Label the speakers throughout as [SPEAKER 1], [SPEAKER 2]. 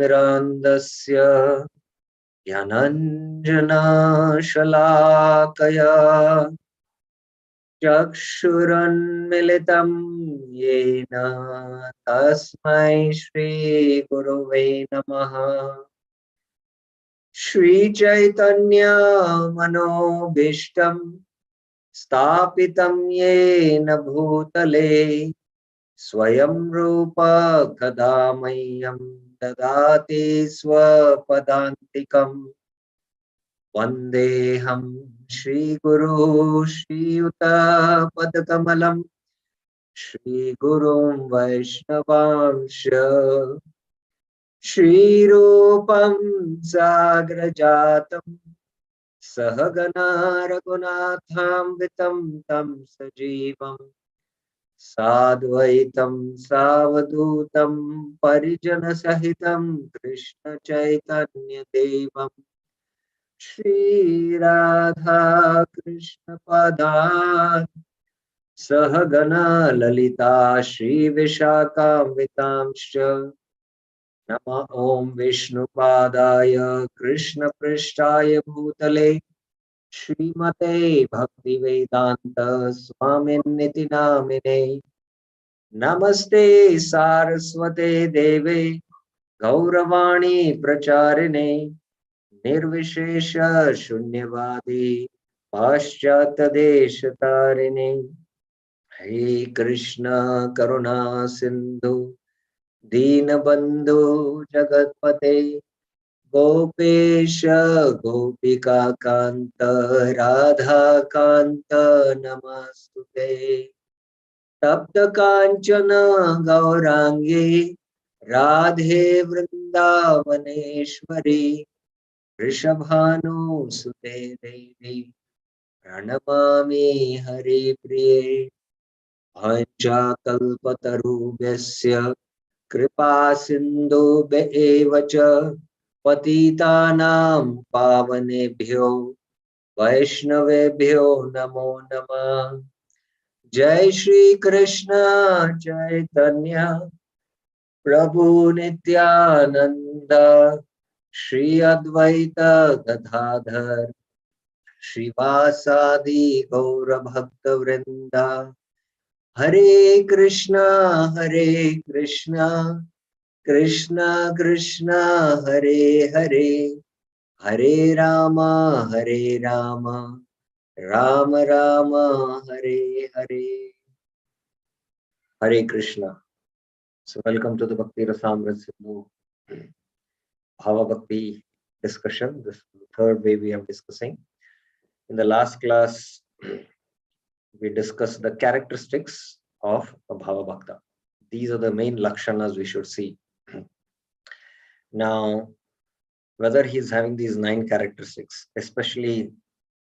[SPEAKER 1] ज्ञानतिमिरान्धस्य ज्ञानाञ्जनशलाकया चक्षुरुन्मिलितं येन तस्मै श्रीगुरुवे नमः। श्रीचैतन्यमनोभीष्टं स्थापितं येन भूतले स्वयं रूप कदा मह्यं ददाति स्वपदान्तिकम्। वन्देऽहं श्रीगुरु श्रीयुतपदकमलं श्रीगुरुं वैष्णवांश्च श्रीरूपं साग्रजातं सहगना रघुनाथान्वितं तं सजीवं साद्वैतं सावधूतं परिजनसहितं कृष्णचैतन्यदेवं श्रीराधा कृष्णपदान् सहगना ललिता श्रीविशाखान्वितांश्च नमः ॐ विष्णुपादाय कृष्णपृष्ठाय भूतले श्रीमते भक्तिवेदांत स्वामिन्निति नामिने नमस्ते सारस्वते देवे गौरवाणी प्रचारिणे निर्विशेष शून्यवादी पाश्चात्यदेशतारिणे हे कृष्ण करुणा सिंधु दीनबंधु जगत्पते गोपेश गोपिकाकांत राधाकांत नमस्तुते तप्त कांचन गौरांगी राधे वृंदावनेश्वरी वृषभानुसुते देवी प्रणमामि हरिप्रिये वाञ्छाकल्पतरुभ्यस्य कृपा सिन्धुभ्येव च पतितानां पावनेभ्यो वैष्णवेभ्यो नमो नमः। जय श्री कृष्ण चैतन्य प्रभु नित्यानंद श्री अद्वैत गदाधर श्रीवासादि गौर भक्त वृंदा हरे Krishna Krishna Krishna Hare Hare Hare Ram Ram Ram Hare Hare. Hare Krishna. So welcome to the Bhakti Rasamrita Sindhu Bhava Bhakti discussion. This is the third way we are discussing. In the last class, we discussed the characteristics of a Bhava Bhakta. These are the main lakshanas we should see. Now, whether he is having these 9 characteristics, especially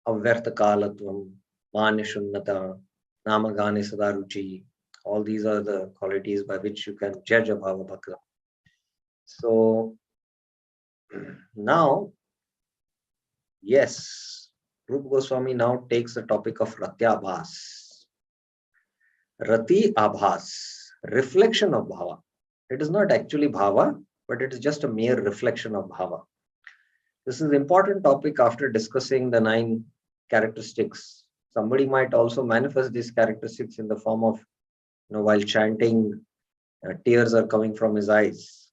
[SPEAKER 1] Avyartha Kalatvam, Manishunnata, Namagani Sadaruchi, all these are the qualities by which you can judge a Bhava Bhakta. So, now, yes, Rupa Goswami now takes the topic of Ratyabhas. Rati Abhas, reflection of Bhava. It is not actually Bhava, but it is just a mere reflection of Bhava. This is an important topic after discussing the 9 characteristics. Somebody might also manifest these characteristics in the form of, while chanting, tears are coming from his eyes.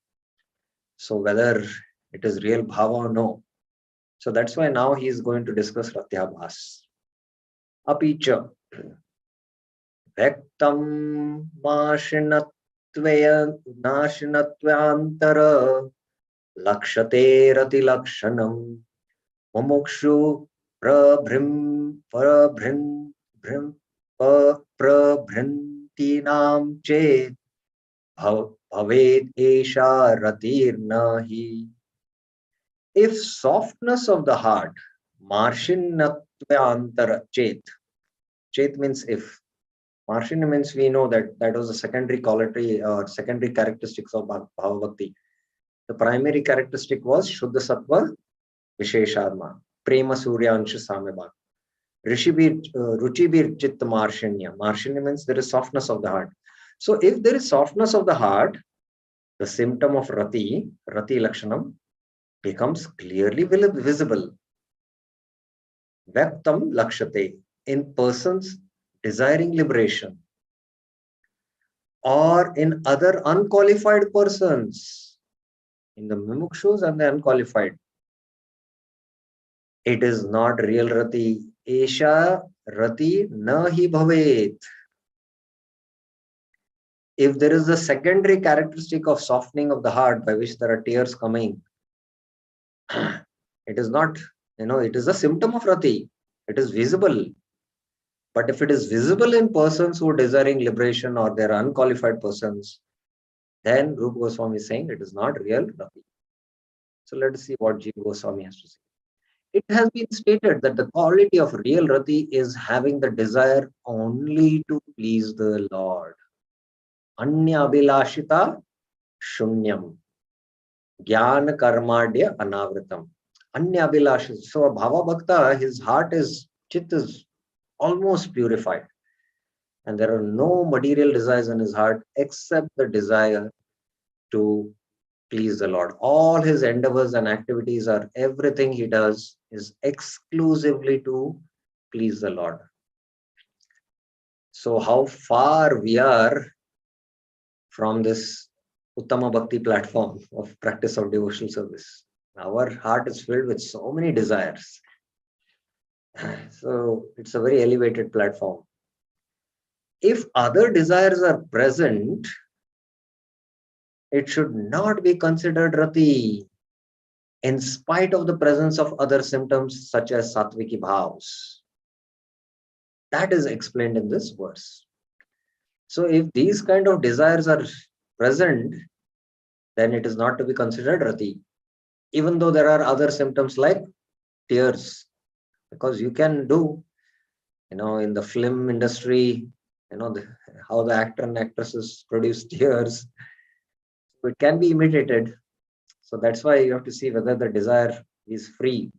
[SPEAKER 1] So whether it is real Bhava or no. So that's why now he is going to discuss Ratyabhas. Apicha Vektam Nashinatvyantara Lakshate Rati Lakshanam Mumukshu Prabhrintinam Chet Bhaved Esha Ratirnahi. If softness of the heart, Marshinnatvantara Chet. Chet means if. Marshin means we know that was a secondary quality or secondary characteristics of Bhava Bhakti. The primary characteristic was Shuddha Sattva Vishesharma, Prema Suryansha Samebha. Ruchibir Chitta Marshinya. Marshinya means there is softness of the heart. So if there is softness of the heart, the symptom of Rati Lakshanam, becomes clearly visible. Vyaktam Lakshate, in persons desiring liberation, or in other unqualified persons, in the mumukshus and the unqualified. It is not real Rati. Esha Rati nahi bhavet. If there is a secondary characteristic of softening of the heart by which there are tears coming, it is not, it is a symptom of Rati. It is visible. But if it is visible in persons who are desiring liberation or they are unqualified persons, then Rupa Goswami is saying it is not real Rati. So let us see what Jiva Goswami has to say. It has been stated that the quality of real Rati is having the desire only to please the Lord. Anya abhilashita shunyam. Jnana karmadya anavritam. Anya abhilashita. So a bhava bhakta, his heart is, chit is almost purified. And there are no material desires in his heart except the desire to please the Lord. All his endeavors and activities are, everything he does is exclusively to please the Lord. So how far we are from this Uttama Bhakti platform of practice of devotional service. Our heart is filled with so many desires. So it's a very elevated platform. If other desires are present, it should not be considered Rati, in spite of the presence of other symptoms such as Satviki Bhavs. That is explained in this verse. So if these kind of desires are present, then it is not to be considered Rati, even though there are other symptoms like tears. Because you can do, in the film industry, how the actor and actresses produce tears. It can be imitated. So that's why you have to see whether the desire is free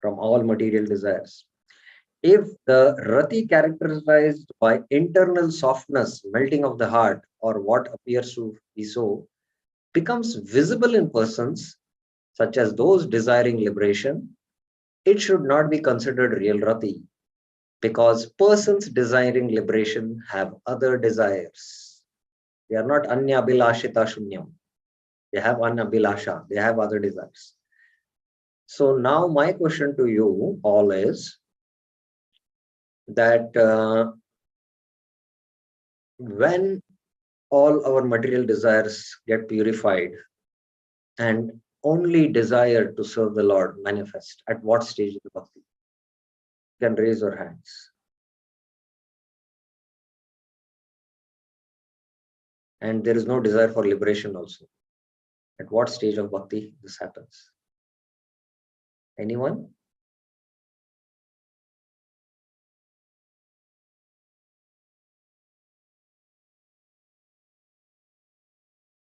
[SPEAKER 1] from all material desires. If the Rati characterized by internal softness, melting of the heart, or what appears to be so, becomes visible in persons such as those desiring liberation, it should not be considered real Rati, because persons desiring liberation have other desires. They are not anya abhilashita shunyam. They have anabhilasha. They have other desires. So now my question to you all is that when all our material desires get purified and only desire to serve the Lord manifest, at what stage of the bhakti? You can raise your hands. And there is no desire for liberation also. At what stage of bhakti this happens? Anyone?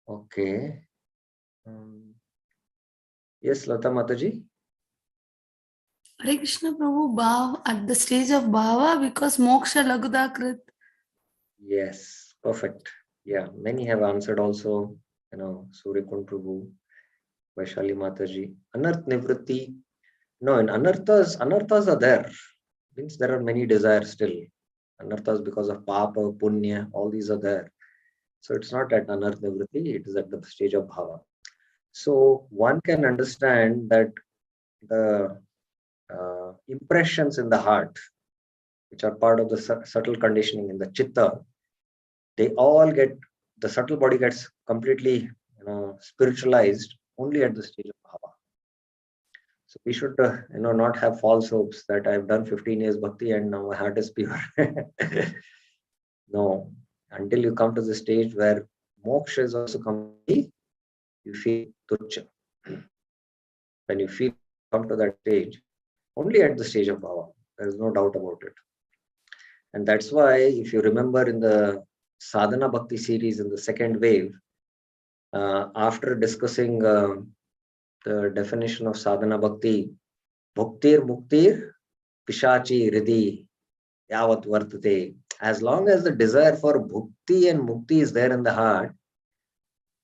[SPEAKER 1] Okay. Yes, Lata Mataji?
[SPEAKER 2] Hare Krishna Prabhu, Bhav, at the stage of Bhava, because Moksha Lagudakrit.
[SPEAKER 1] Yes, perfect. Yeah, many have answered also, Surikund Prabhu, Vaishali Mataji. Anarth Nivritti. No, in anarthas are there. Means there are many desires still. Anarthas because of Papa, Punya, all these are there. So it's not at Anarth Nivritti, it is at the stage of Bhava. So one can understand that the impressions in the heart, which are part of the subtle conditioning in the chitta, they all get, the subtle body gets completely spiritualized only at the stage of Bhava. So we should not have false hopes that I've done 15 years bhakti and now my heart is pure. No, until you come to the stage where moksha is also complete, you feel tucha. When you feel come to that stage, only at the stage of Bhava, there is no doubt about it. And that's why, if you remember in the Sadhana Bhakti series in the second wave, after discussing the definition of Sadhana Bhakti, Bhuktir Muktir Pishachi Riddhi Yavat Vartate. As long as the desire for Bhukti and Mukti is there in the heart,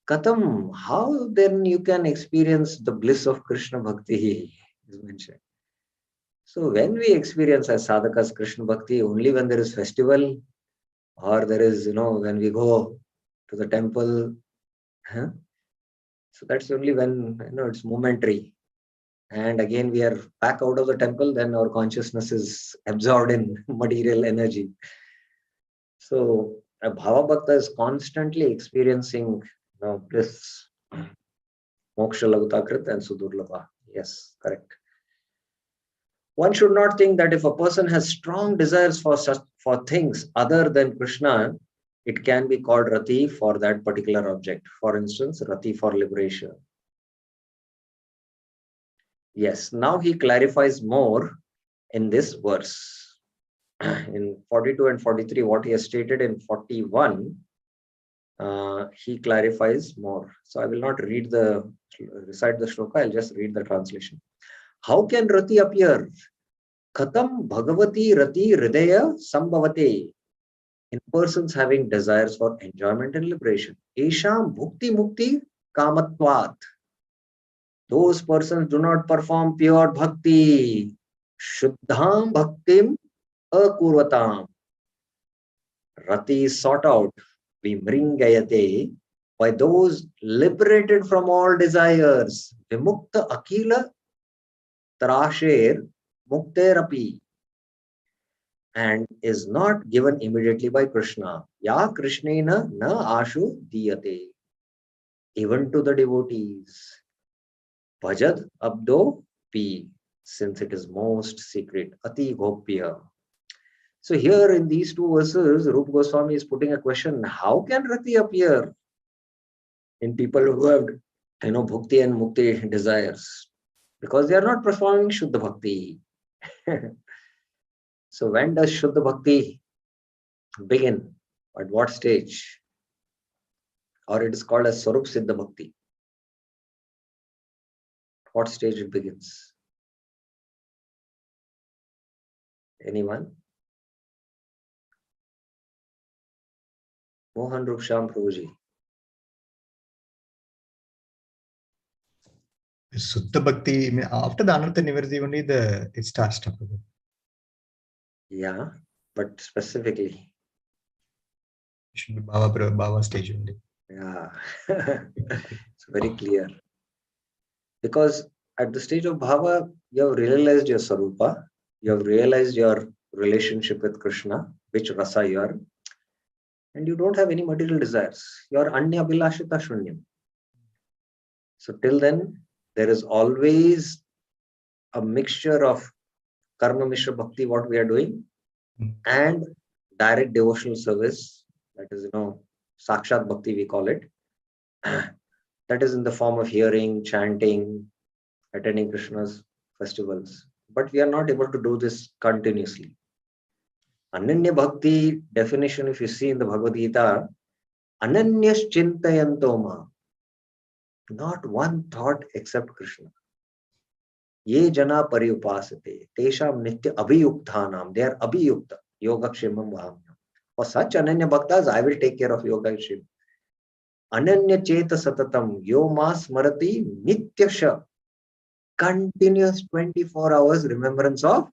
[SPEAKER 1] Katam, how then you can experience the bliss of Krishna Bhakti is mentioned. So when we experience as sadhakas Krishna Bhakti, only when there is festival, or there is, when we go to the temple, huh? So that's only when, it's momentary. And again, we are back out of the temple, then our consciousness is absorbed in material energy. So a Bhava Bhakta is constantly experiencing bliss, moksha, laghutakrit, and sudurlabha. Yes, correct. One should not think that if a person has strong desires for things other than Krishna, it can be called rati for that particular object. For instance, rati for liberation. Yes, now he clarifies more in this verse. In 42 and 43, what he has stated in 41, he clarifies more. So I will not recite the shloka, I'll just read the translation. How can rati appear? Khatam bhagavati rati hridaya sambhavate. In persons having desires for enjoyment and liberation. Esham bhukti mukti kamatvat. Those persons do not perform pure bhakti. Shuddham bhaktim akurvatam. Rati is sought out, vimringayate, by those liberated from all desires. Vimukta akila trasher mukterapi. And is not given immediately by Krishna. Ya Krishnena na ashu diyate. Even to the devotees. Bhajad abdo pi, since it is most secret. Ati gopya. So here in these two verses, Rupa Goswami is putting a question: how can rati appear in people who have, bhakti and mukti desires? Because they are not performing Shuddha Bhakti. So when does Shuddha Bhakti begin? At what stage? Or it is called as Swarup Siddha Bhakti. What stage it begins? Anyone? Mohan Ruksham Prabhuji.
[SPEAKER 3] Suddha Bhakti, after the Ananta Nivarti only it starts.
[SPEAKER 1] Yeah, but specifically.
[SPEAKER 3] It should be Bhava stage only.
[SPEAKER 1] Yeah, it's very clear. Because at the stage of Bhava, you have realized your Sarupa, you have realized your relationship with Krishna, which rasa you are, and you don't have any material desires. You are Anya Bilashita Shunyam. So till then, there is always a mixture of Karma Mishra Bhakti, what we are doing, and direct devotional service, that is, Sakshat Bhakti, we call it. That is in the form of hearing, chanting, attending Krishna's festivals. But we are not able to do this continuously. Ananya Bhakti definition, if you see in the Bhagavad-Gita, Ananyas Chintayantoma, not one thought except Krishna. Ye jana pariupasate, tesham nitya abhiyukthanam, they are abhiyukta, yogakshemam vahamyam. For such Ananya Bhaktas, I will take care of yogakshemam. Ananya cheta satatam, yo mas marati nityasha, continuous 24 hours remembrance of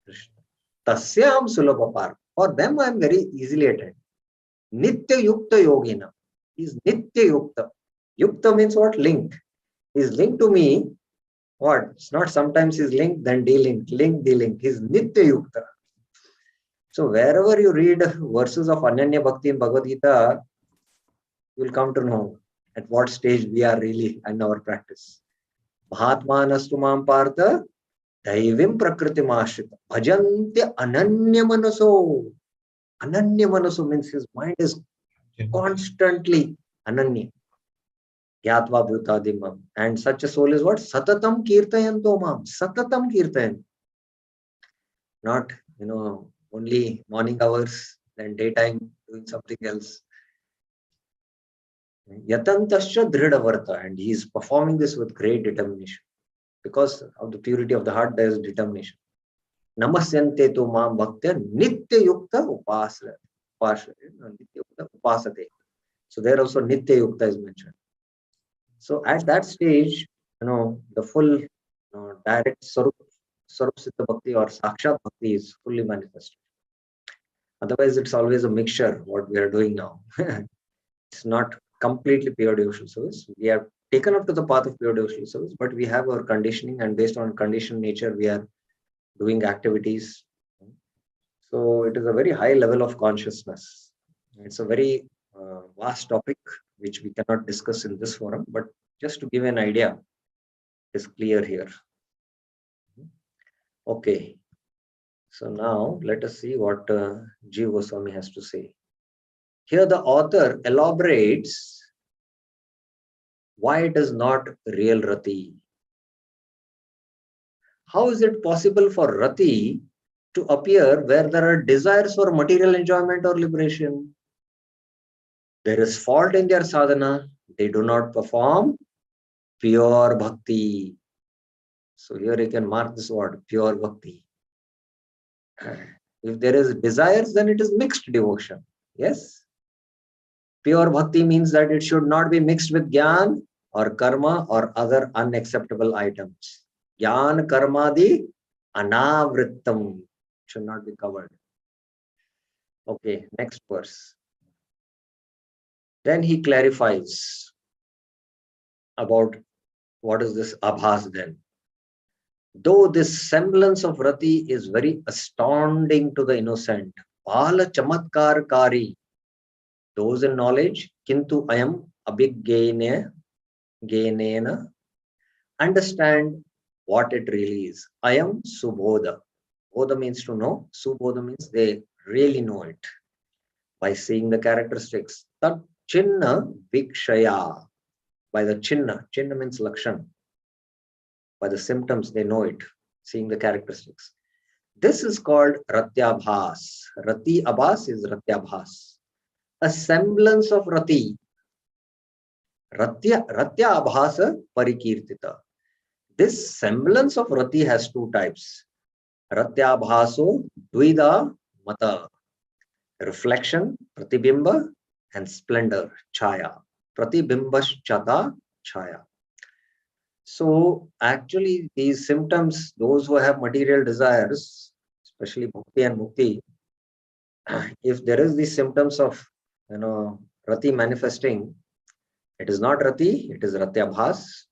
[SPEAKER 1] Krishna. Tasyam sulabhapar. For them, I am very easily attained. Nitya yukta yogina. He is nitya yukta. Yukta means what? Linked. He is linked to me. What? It's not sometimes he's linked, then delinked. Link, delinked. He is nitya yukta. So wherever you read verses of Ananya Bhakti in Bhagavad Gita, you will come to know at what stage we are really in our practice. Mahatmanastu mam partha daivim prakriti mashrita bhajantya ananya manaso. Ananya manaso means his mind is constantly ananya. Gyatva bhutadimam. And such a soul is what? Satatam kirtayanto mam. Satatam kirtayan. Not, only morning hours, then daytime doing something else. Yatantascha dhridavarta. And he is performing this with great determination. Because of the purity of the heart, there is determination. Namasyante tu mam bhaktya nitya yukta upasate. So there also Nitya Yukta is mentioned. So at that stage, the full direct Sarup Siddha Bhakti or Sakshat Bhakti is fully manifested. Otherwise, it's always a mixture, what we are doing now. It's not completely pure devotional service. We have taken up to the path of pure devotional service, but we have our conditioning, and based on conditioned nature, we are doing activities. So it is a very high level of consciousness. It's a very vast topic which we cannot discuss in this forum, but just to give an idea, is clear here. Okay. So now let us see what Jiva Goswami has to say. Here the author elaborates why it is not real Rati. How is it possible for Rati to appear where there are desires for material enjoyment or liberation? There is fault in their sadhana. They do not perform pure bhakti. So here you can mark this word, pure bhakti. If there is desires, then it is mixed devotion. Yes. Pure bhakti means that it should not be mixed with jnana or karma or other unacceptable items. Jnana karmadi anavrittam should not be covered. Okay, next verse. Then he clarifies about what is this abhas then. Though this semblance of Rati is very astounding to the innocent, Pala Chamatkar Kari, those in knowledge, Kintu Ayam Abhignena, understand what it really is. Ayam Subodha. Bodha means to know, Subodha means they really know it by seeing the characteristics. Tat Chinna Vikshaya. By the Chinna, Chinna means Lakshan. By the symptoms, they know it, seeing the characteristics. This is called Ratyabhas. Rati Abhas is Ratyabhas. A semblance of Rati. Ratya Abhasa Parikirtita. This semblance of Rati has two types. Ratyabhaso Dvida Mata. Reflection, Pratibimba, and splendor, Chaya. Pratibimbaschata Chaya. So actually these symptoms, those who have material desires, especially bhakti and mukti, if there is these symptoms of Rati manifesting, it is not Rati, it is Ratyabhas.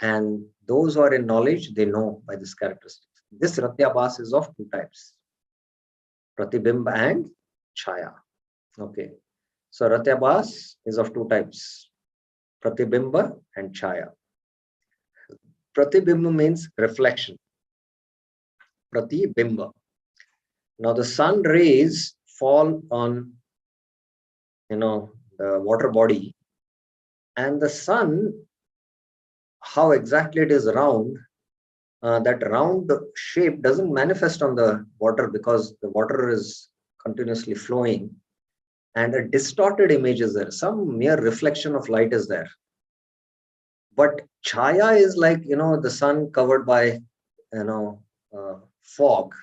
[SPEAKER 1] And those who are in knowledge, they know by this characteristic. This Ratyabhas is of two types, Pratibimba and Chaya. Okay. So Ratyabhas is of two types, Pratibimba and Chaya. Pratibimba means reflection. Pratibimba. Now the sun rays fall on, the water body, and the sun, how exactly it is round, that round shape doesn't manifest on the water because the water is continuously flowing, and a distorted image is there. Some mere reflection of light is there. But chaya is like, the sun covered by, fog.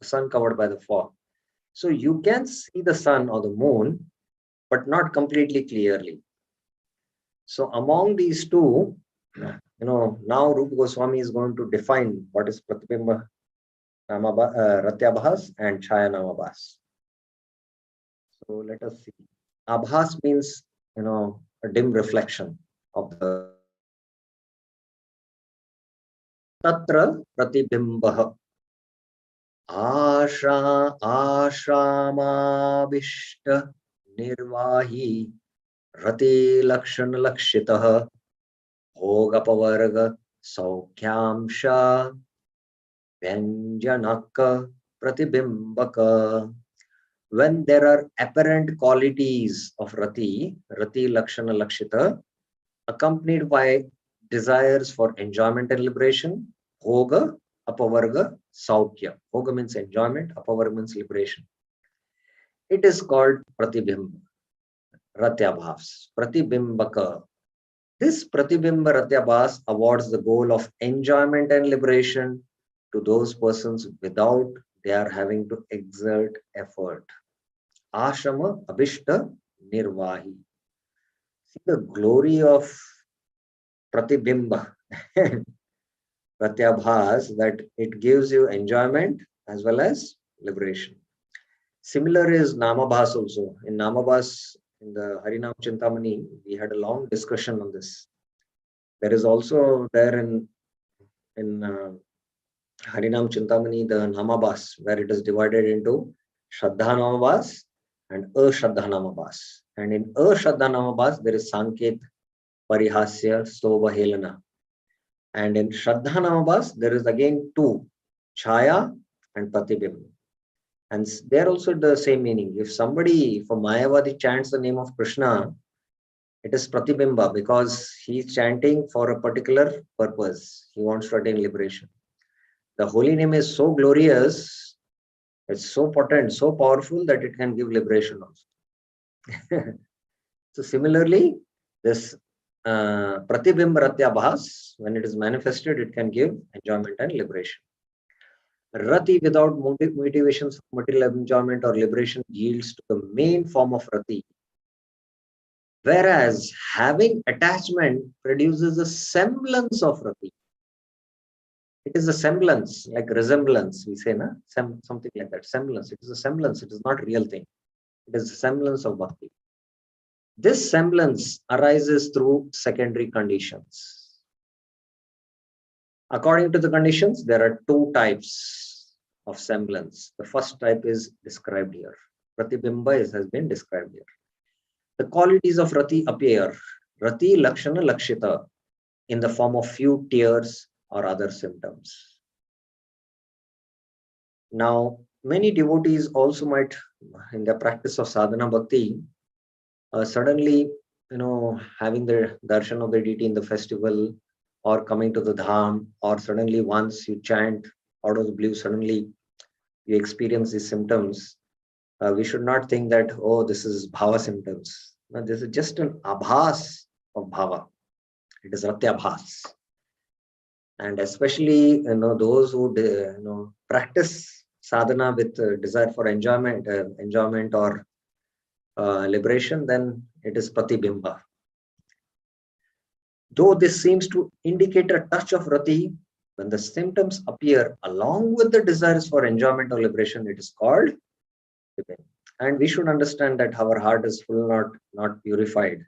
[SPEAKER 1] Sun covered by the fog. So you can see the sun or the moon, but not completely clearly. So among these two, now Rupa Goswami is going to define what is Pratibimba Ratyabhas and Chaya Namabhas. So let us see. Abhas means, a dim reflection of the Tatra Pratibimbaha. Ashramavishta Nirvahi Rati Lakshan Lakshitah Bhogapavarga Saukhyamsha Vyanjanaka Pratibimbaka. When there are apparent qualities of Rati Lakshana Lakshita, accompanied by desires for enjoyment and liberation, Bhoga, Apavarga, Saukya. Bhoga means enjoyment, Apavarga means liberation. It is called Pratibimba, Ratyabhas, Pratibimbaka. This Pratibimba Ratyabhas awards the goal of enjoyment and liberation to those persons without they are having to exert effort. Ashama Abhishta Nirvahi. See the glory of Pratibimba, Pratyabhas, that it gives you enjoyment as well as liberation. Similar is Namabhas also. In Namabhas, in the Harinam Chintamani, we had a long discussion on this. There is also there in Harinam Chintamani, the Namabhas, where it is divided into Shraddha Namabhas and Ashraddha Namabhas. And in Ashraddha Namabhas, there is Sanket, Parihasya, Stova, Helana. And in Shraddha Namabhas, there is again two, Chaya and Pratibimba. And they're also the same meaning. If somebody from Mayavadi chants the name of Krishna, it is Pratibimba because he's chanting for a particular purpose. He wants to attain liberation. The holy name is so glorious, it's so potent, so powerful that it can give liberation also. So similarly, this Pratibimba Ratyabhas, when it is manifested, it can give enjoyment and liberation. Rati without motivations for material enjoyment or liberation yields to the main form of rati. Whereas having attachment produces a semblance of rati. It is a semblance, like resemblance, we say, na? Something like that. Semblance. It is a semblance. It is not a real thing. It is a semblance of bhakti. This semblance arises through secondary conditions. According to the conditions, there are two types of semblance. The first type is described here. Pratibimba has been described here. The qualities of rati appear. Rati lakshana lakshita in the form of few tears or other symptoms. Now, many devotees also might, in their practice of sadhana bhakti, suddenly, having the darshan of the deity in the festival, or coming to the dham, or suddenly once you chant out of the blue, suddenly you experience these symptoms. We should not think that, oh, this is bhava symptoms. No, this is just an abhas of bhava. It is ratyabhas. And especially, those who, practice sadhana with desire for enjoyment or liberation, then it is pratibimba. Though this seems to indicate a touch of rati, when the symptoms appear along with the desires for enjoyment or liberation, it is called pratibimba. And we should understand that our heart is full, not purified,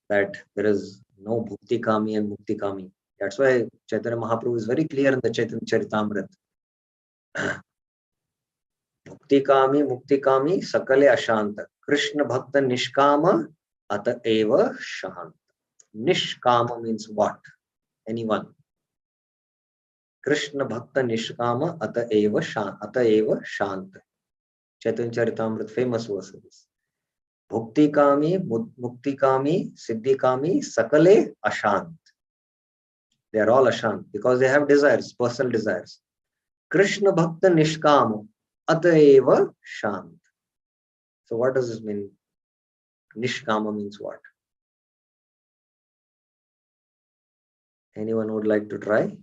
[SPEAKER 1] that there is no bhukti kami and mukti kami. That's why Chaitanya Mahaprabhu is very clear in the Chaitanya Charitamrita. Bhukti kami, mukti kami, sakale ashanta. Krishna bhakta nishkama, ata eva shant. Nishkama means what? Anyone. Krishna bhakta nishkama, ata eva shant. Chaitanya Charitamrita, famous verses. Bhukti kami, mukti kami, siddhi kami, sakale ashant. They are all ashant because they have desires, personal desires. Krishna bhakta nishkama, ataeva shant. So what does this mean? Nishkama means what? Anyone would like to try?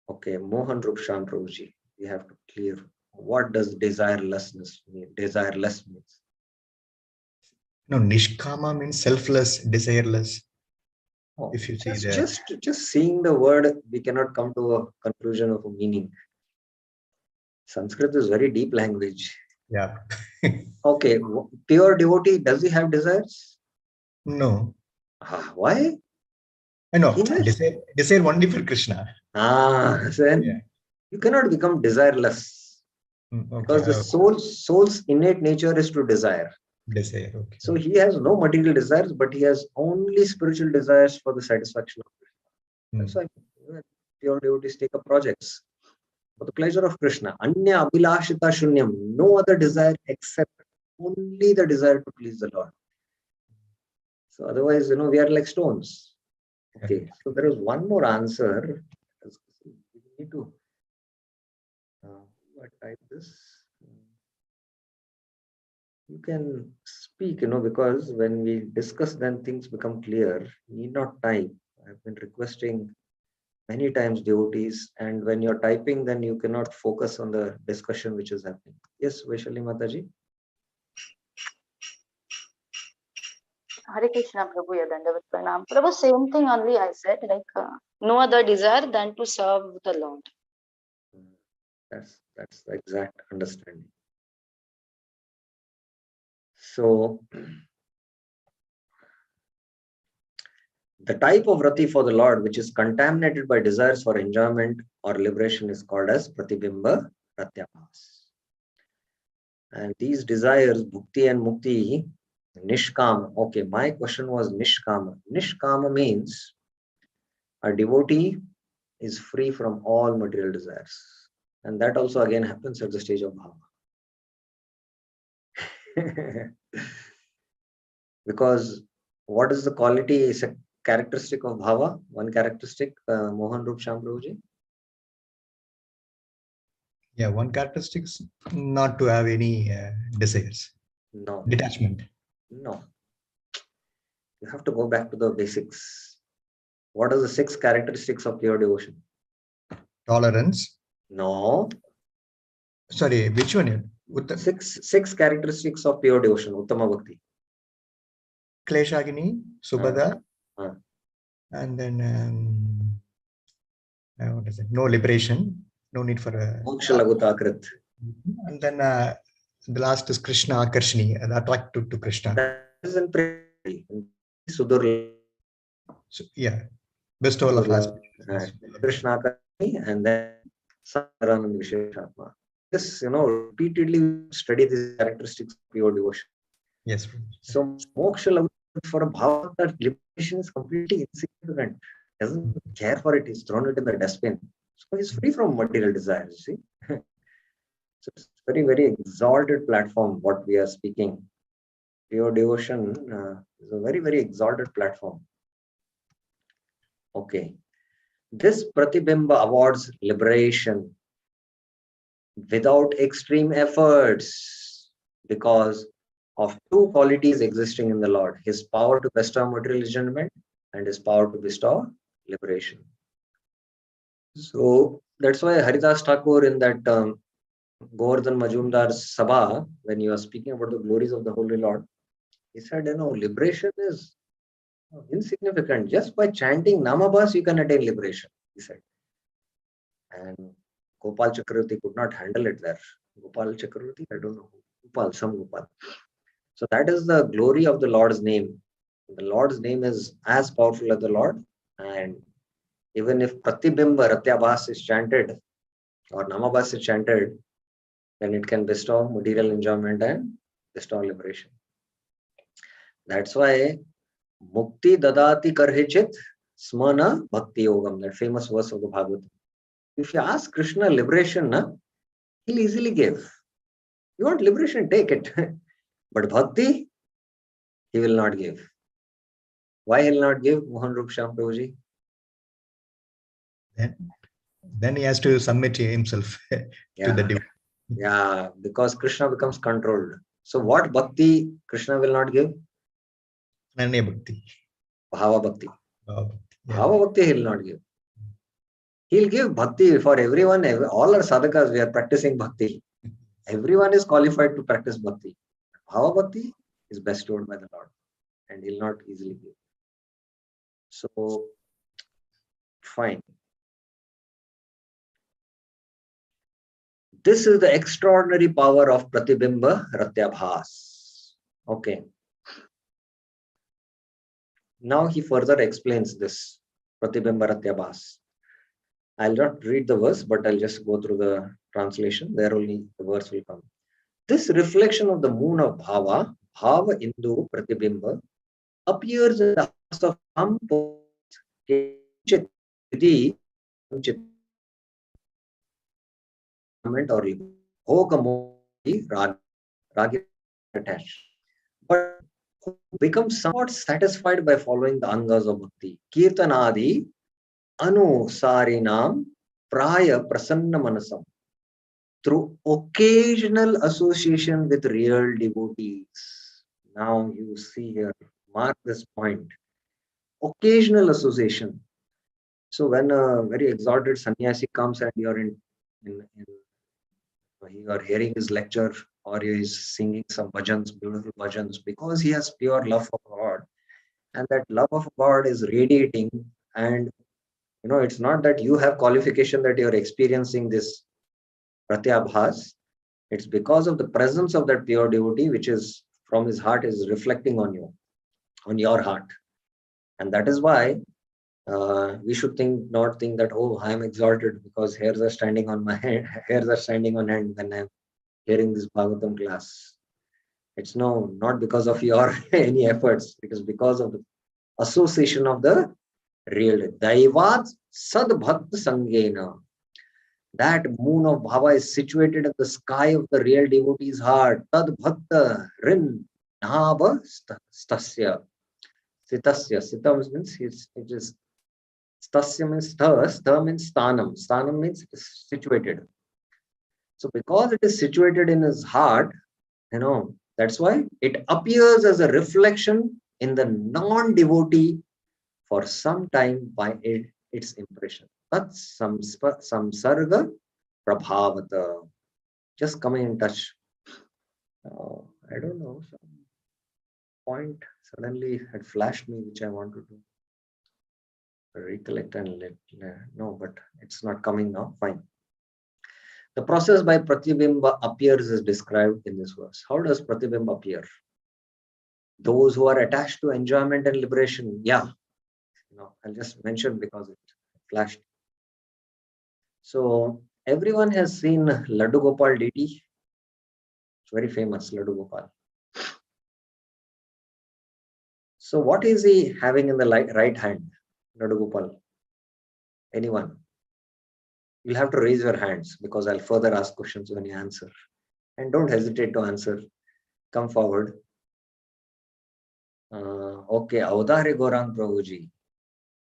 [SPEAKER 1] Okay, Mohan Rupshan Prabhuji, we have to clear. What does desirelessness mean? Desireless means.
[SPEAKER 3] No, nishkama means selfless, desireless.
[SPEAKER 1] Oh,
[SPEAKER 3] If you see that.
[SPEAKER 1] just seeing the word, we cannot come to a conclusion of a meaning. Sanskrit is very deep language.
[SPEAKER 3] Yeah.
[SPEAKER 1] Okay, pure devotee, does he have desires?
[SPEAKER 3] No.
[SPEAKER 1] Why?
[SPEAKER 3] I know. Desire only for Krishna.
[SPEAKER 1] Then
[SPEAKER 3] Yeah.
[SPEAKER 1] you cannot become desireless.
[SPEAKER 3] Okay.
[SPEAKER 1] Because the soul's innate nature is to desire.
[SPEAKER 3] Desire, okay.
[SPEAKER 1] So he has no material desires, but he has only spiritual desires for the satisfaction of Krishna. That's why pure devotees take up projects for the pleasure of Krishna. Anya abhilashita shunyam, no other desire except only the desire to please the Lord. So otherwise, we are like stones. Okay, so there is one more answer. We need to type this. You can speak, because when we discuss, then things become clear. You need not type. I've been requesting many times devotees, and when you're typing, then you cannot focus on the discussion which is happening. Yes, Vaishali Mataji.
[SPEAKER 4] Hare Krishna, Prabhu, your Dandavat Pranam. Prabhu, same thing only I said, like no other desire than to serve the Lord.
[SPEAKER 1] That's the exact understanding. So, the type of rati for the Lord which is contaminated by desires for enjoyment or liberation is called as pratibimba pratyabhas. And these desires, bhukti and mukti, nishkama. Okay, my question was nishkama. Nishkama means a devotee is free from all material desires. And that also again happens at the stage of bhava. Because what is the quality, is a characteristic of bhava? One characteristic, Mohan Rup Shamprabhuji?
[SPEAKER 3] Yeah, one characteristic is not to have any desires.
[SPEAKER 1] No.
[SPEAKER 3] Detachment.
[SPEAKER 1] No. You have to go back to the basics. What are the 6 characteristics of pure devotion?
[SPEAKER 3] Tolerance.
[SPEAKER 1] No.
[SPEAKER 3] Sorry, which one?
[SPEAKER 1] Six characteristics of pure devotion, Uttama Bhakti.
[SPEAKER 3] Kleshagini, Subhada, and then what is it? No liberation, no need for a
[SPEAKER 1] Moksha Lagutakrit.
[SPEAKER 3] And then the last is Krishna Akarshini, attracted to Krishna.
[SPEAKER 1] That is in Sudur.
[SPEAKER 3] So, yeah, bestowal of
[SPEAKER 1] Krishna Akarshini and then Saranand Visheshatma. Yes, repeatedly study these characteristics of pure devotion.
[SPEAKER 3] Yes.
[SPEAKER 1] So Moksha for a bhava, that liberation is completely insignificant. Doesn't care for it. He's thrown it in the dustbin. So he's free from material desires. See, so it's very, very exalted platform. What we are speaking, pure devotion is a very, very exalted platform. Okay, this pratibimba awards liberation without extreme efforts because of 2 qualities existing in the Lord: his power to bestow material enjoyment and his power to bestow liberation. So that's why Haridas Thakur in that Govardhan Majumdar's Sabha, when you are speaking about the glories of the Holy Lord, he said, liberation is insignificant. Just by chanting Namabhas, you can attain liberation, he said. And Gopal Chakravarti could not handle it there. Gopal Chakravarti, I don't know who. Gopal, some Gopal. So that is the glory of the Lord's name. The Lord's name is as powerful as the Lord. And even if Pratibimba Ratyabhas is chanted or Namabhas is chanted, then it can bestow material enjoyment and bestow liberation. That's why Mukti Dadati Karhichit Smana Bhakti Yogam, that famous verse of the Bhagavad-Gita. If you ask Krishna liberation, he'll easily give. You want liberation, take it. But bhakti, he will not give. Why he'll not give, Mohan Rup Shamprabhuji?
[SPEAKER 3] Then he has to submit himself to the devotee.
[SPEAKER 1] Yeah, because Krishna becomes controlled. So what bhakti Krishna will not give?
[SPEAKER 3] Ananya Bhakti.
[SPEAKER 1] Bhava Bhakti.
[SPEAKER 3] Yeah.
[SPEAKER 1] Bhava Bhakti he'll not give. He'll give bhakti for everyone. All our sadhakas, we are practicing bhakti. Everyone is qualified to practice bhakti. Bhava Bhakti is bestowed by the Lord and he'll not easily give. So, fine. This is the extraordinary power of Pratibimba Ratyabhas. Okay. Now he further explains this Pratibimba Ratyabhas. I'll not read the verse, but I'll just go through the translation. There only the verse will come. This reflection of the moon of Bhava, Bhava Indu Pratibimba, appears in the hearts of some or attached, but who becomes somewhat satisfied by following the angas of bhakti. Kirtanadi Anu Sarinam Praya Prasanna Manasam. through occasional association with real devotees. Now you see here, mark this point. Occasional association. So when a very exalted sannyasi comes and you're you are hearing his lecture or he is singing some bhajans, beautiful bhajans, because he has pure love for God, and that love of God is radiating, and it's not that you have qualification that you're experiencing this pratyabhas. It's because of the presence of that pure devotee, which is from his heart, is reflecting on you, on your heart. And that is why we should not think that, oh, I am exalted because hairs are standing on my head, hairs are standing on hand when I'm hearing this Bhagavatam class. It's not because of your any efforts. It is because of the association of the real Daivat Sad Bhakta Sangena. That moon of Bhava is situated in the sky of the real devotee's heart. Tad Bhakta Rin Nava Stasya. Sitasya. Sita means it is Stasya means stha means stanam. Stanam means it is situated. So because it is situated in his heart, that's why it appears as a reflection in the non-devotee for some time by its impression. That's samsarga prabhavata. Just coming in touch. I don't know, some point suddenly had flashed me, which I wanted to recollect and no, but it's not coming now. Fine. The process by Pratibimba appears is described in this verse. How does Pratibimba appear? Those who are attached to enjoyment and liberation. Yeah. I'll just mention because it flashed. So everyone has seen Laddu Gopal deity. It's very famous, Laddu Gopal. So what is he having in the right hand, Laddu Gopal? Anyone? You'll have to raise your hands because I'll further ask questions when you answer. And don't hesitate to answer. Come forward. Okay, Avdare Gorang Prabhuji.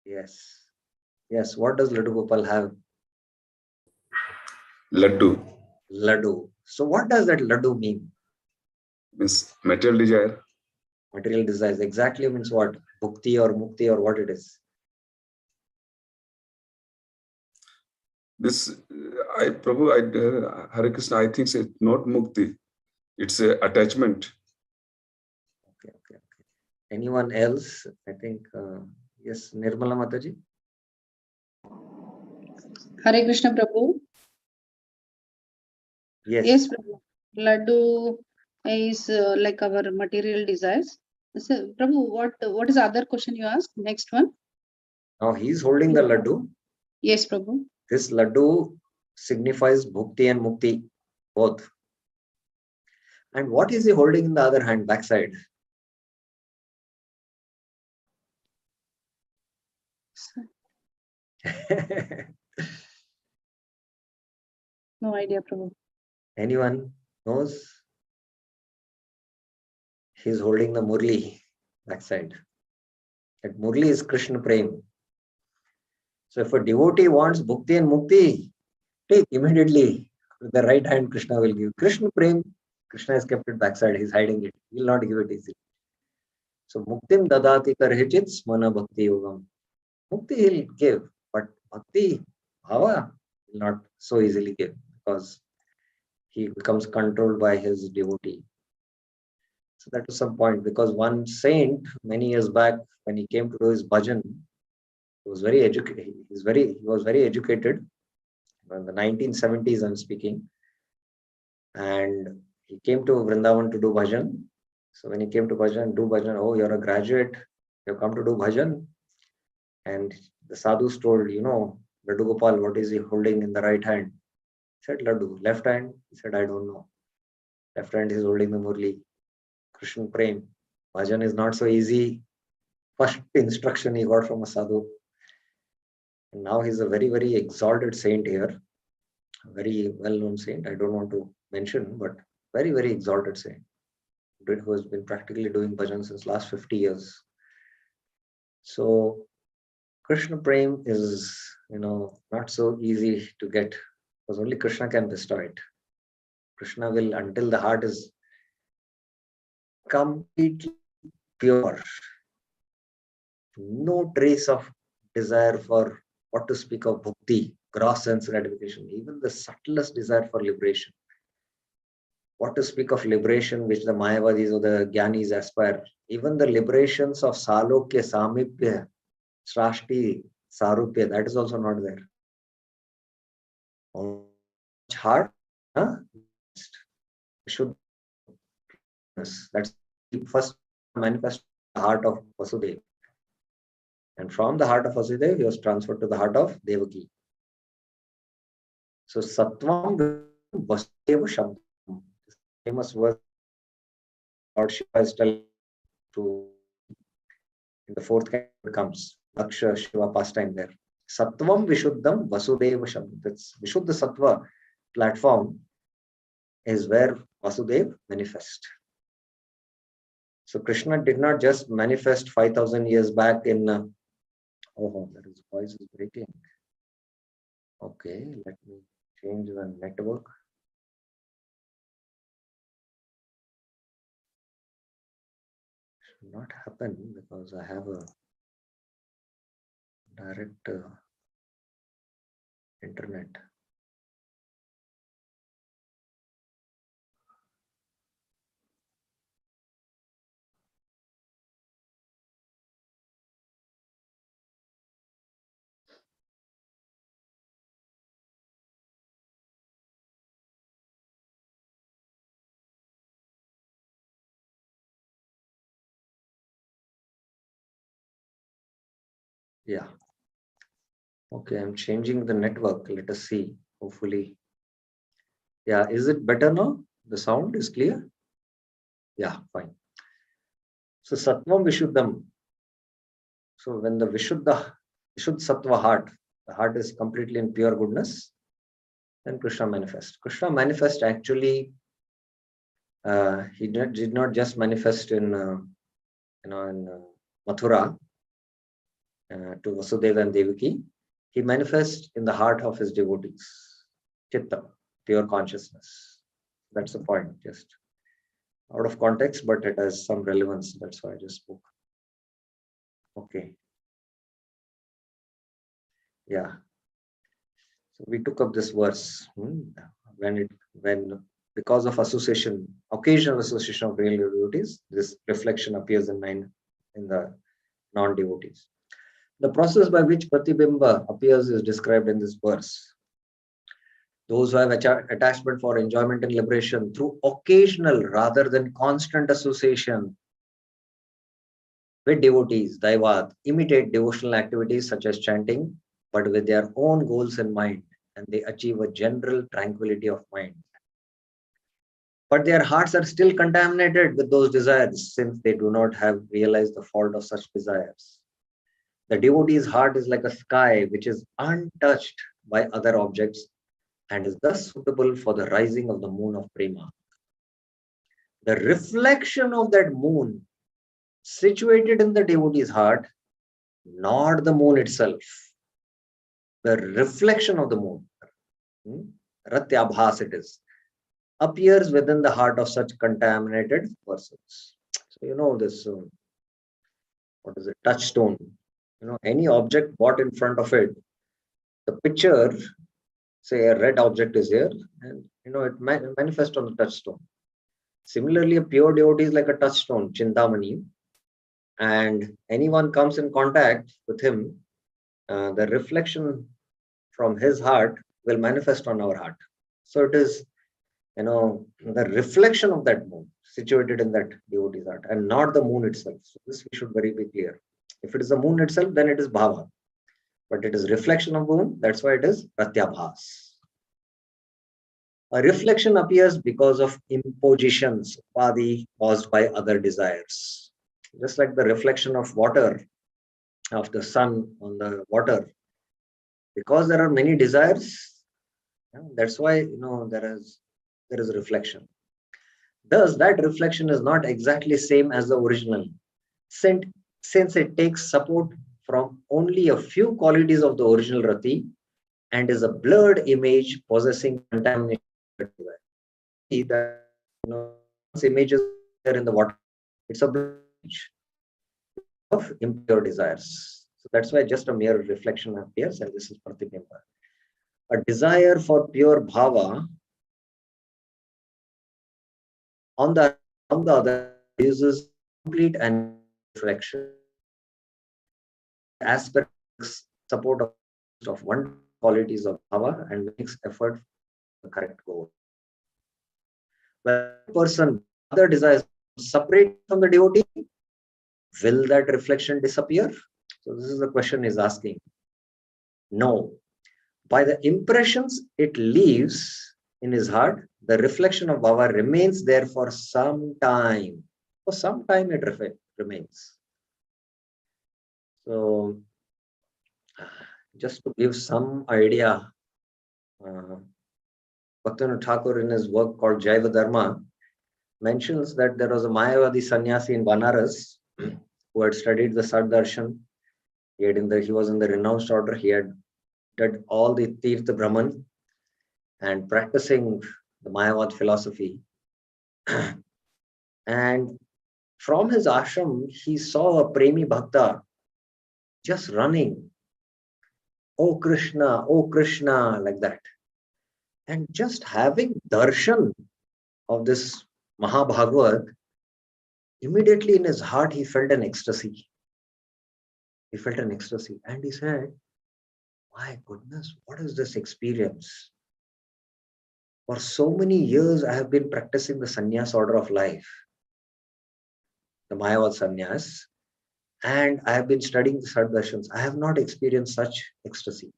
[SPEAKER 1] Yes. Yes, what does Laddu Gopal have?
[SPEAKER 5] Laddu.
[SPEAKER 1] Laddu. So what does that Laddu mean?
[SPEAKER 5] Means material desire.
[SPEAKER 1] Material desires. Exactly means what? Bhukti or mukti or what it is?
[SPEAKER 5] This, Hare Krishna, I think it's not mukti. It's a attachment.
[SPEAKER 1] Okay. Anyone else? I think, yes, Nirmala Mataji.
[SPEAKER 6] Hare Krishna Prabhu. Yes, Prabhu. Laddu is like our material desires. So, Prabhu, what is the other question you asked? Next one.
[SPEAKER 1] Now he's holding the Laddu.
[SPEAKER 6] Yes, Prabhu.
[SPEAKER 1] This Laddu signifies Bhukti and Mukti, both. And what is he holding in the other hand, backside?
[SPEAKER 6] No idea, Prabhu.
[SPEAKER 1] Anyone knows? He's holding the Murli backside. That Murli is Krishna Prem. So if a devotee wants Bhukti and Mukti, take immediately with the right hand Krishna will give. Krishna Prem, Krishna has kept it backside, he's hiding it. He will not give it easily. So Muktim dadati karhichit smana bhakti yogam. Mukti he'll give, but Bhakti, Bhava, will not so easily give because he becomes controlled by his devotee. So that was some point, because one saint many years back, when he came to do his bhajan, he was very educated. He was very educated. In the 1970s, I'm speaking, and he came to Vrindavan to do bhajan. So when he came to do bhajan, oh, you're a graduate, you've come to do bhajan. And the sadhus told, Laddu Gopal, what is he holding in the right hand? He said, Laddu. Left hand? He said, I don't know. Left hand is holding the Murli. Krishna Prem. Bhajan is not so easy. First instruction he got from a sadhu. And now he's a very, very exalted saint here. A very well-known saint. I don't want to mention, but very, very exalted saint. Who has been practically doing bhajan since last 50 years. So Krishna Prem is, not so easy to get because only Krishna can bestow it. Krishna will, until the heart is completely pure, no trace of desire for what to speak of bhakti, gross sense gratification, even the subtlest desire for liberation. What to speak of liberation which the Mayavadis or the Gyanis aspire, even the liberations of Salokya, Samipya, Srashti, Sarupya, that is also not there. Heart, should that's first manifest the heart of Vasudeva. And from the heart of Vasudeva, he was transferred to the heart of Devaki. So Sattvam Vasudeva Shabdam, famous verse Lord Shiva is telling to in the fourth canto comes Laksha Shiva pastime there. Sattvam Vishuddham Vasudeva Shabdam. That's Vishuddha Sattva platform is where Vasudeva manifests. So Krishna did not just manifest 5,000 years back in. Oh, that is voice is breaking. Okay, let me change the network. Should not happen because I have a direct internet. Yeah. Okay, I'm changing the network. Let us see. Hopefully. Yeah, is it better now? The sound is clear? Yeah, fine. So Sattvam Vishuddham. So when the Vishuddha Sattva heart, the heart is completely in pure goodness, then Krishna manifests. Krishna manifests actually, he did not just manifest in Mathura to Vasudeva and Devaki. He manifests in the heart of his devotees, Chitta, pure consciousness. That's the point, just out of context, but it has some relevance. That's why I just spoke. Okay. Yeah. So we took up this verse when because of association, occasional association of real devotees, this reflection appears in the non-devotees. The process by which Pratibimba appears is described in this verse. Those who have attachment for enjoyment and liberation through occasional rather than constant association with devotees, Daivat, imitate devotional activities such as chanting, but with their own goals in mind, and they achieve a general tranquility of mind. But their hearts are still contaminated with those desires, since they do not have realized the fault of such desires. The devotee's heart is like a sky which is untouched by other objects and is thus suitable for the rising of the moon of Prema. The reflection of that moon situated in the devotee's heart, not the moon itself. The reflection of the moon, Ratyabhas it is, appears within the heart of such contaminated persons. So you know this, what is it, touchstone. Any object brought in front of it, the picture, say a red object is here, and it manifests on the touchstone. Similarly, a pure devotee is like a touchstone, Chintamani, and anyone comes in contact with him, the reflection from his heart will manifest on our heart. So it is, the reflection of that moon situated in that devotee's heart, and not the moon itself. So this we should very be clear. If it is the moon itself, then it is bhava. But it is reflection of moon, that's why it is pratyabhas. A reflection appears because of impositions, upadhi, caused by other desires. Just like the reflection of water, of the sun on the water. Because there are many desires, that's why there is a reflection. Thus, that reflection is not exactly same as the original, since it takes support from only a few qualities of the original Rati and is a blurred image possessing contamination. see that images there in the water. It's a bridge of impure desires. So that's why just a mere reflection appears, and this is Pratibimba. A desire for pure bhava, on the other, uses complete and reflection. Aspects support of one qualities of bhava and makes effort for the correct goal. When a person other desires separate from the devotee, will that reflection disappear? So this is the question he's asking. No. By the impressions it leaves in his heart, the reflection of bhava remains there for some time. For some time it remains. So just to give some idea, Bhaktivinoda Thakur in his work called Jaiva Dharma mentions that there was a Mayavadi sannyasi in Banaras who had studied the Saddarshan. He was in the renounced order. He had did all the Tirtha Brahman and practicing the Mayavad philosophy. And from his ashram, he saw a Premi Bhakta just running, oh Krishna, like that. And just having darshan of this Mahabhagavad, immediately in his heart, he felt an ecstasy. And he said, my goodness, what is this experience? For so many years, I have been practicing the sannyas order of life, the Mayavad sannyas, and I have been studying the Saddarshans. I have not experienced such ecstasy.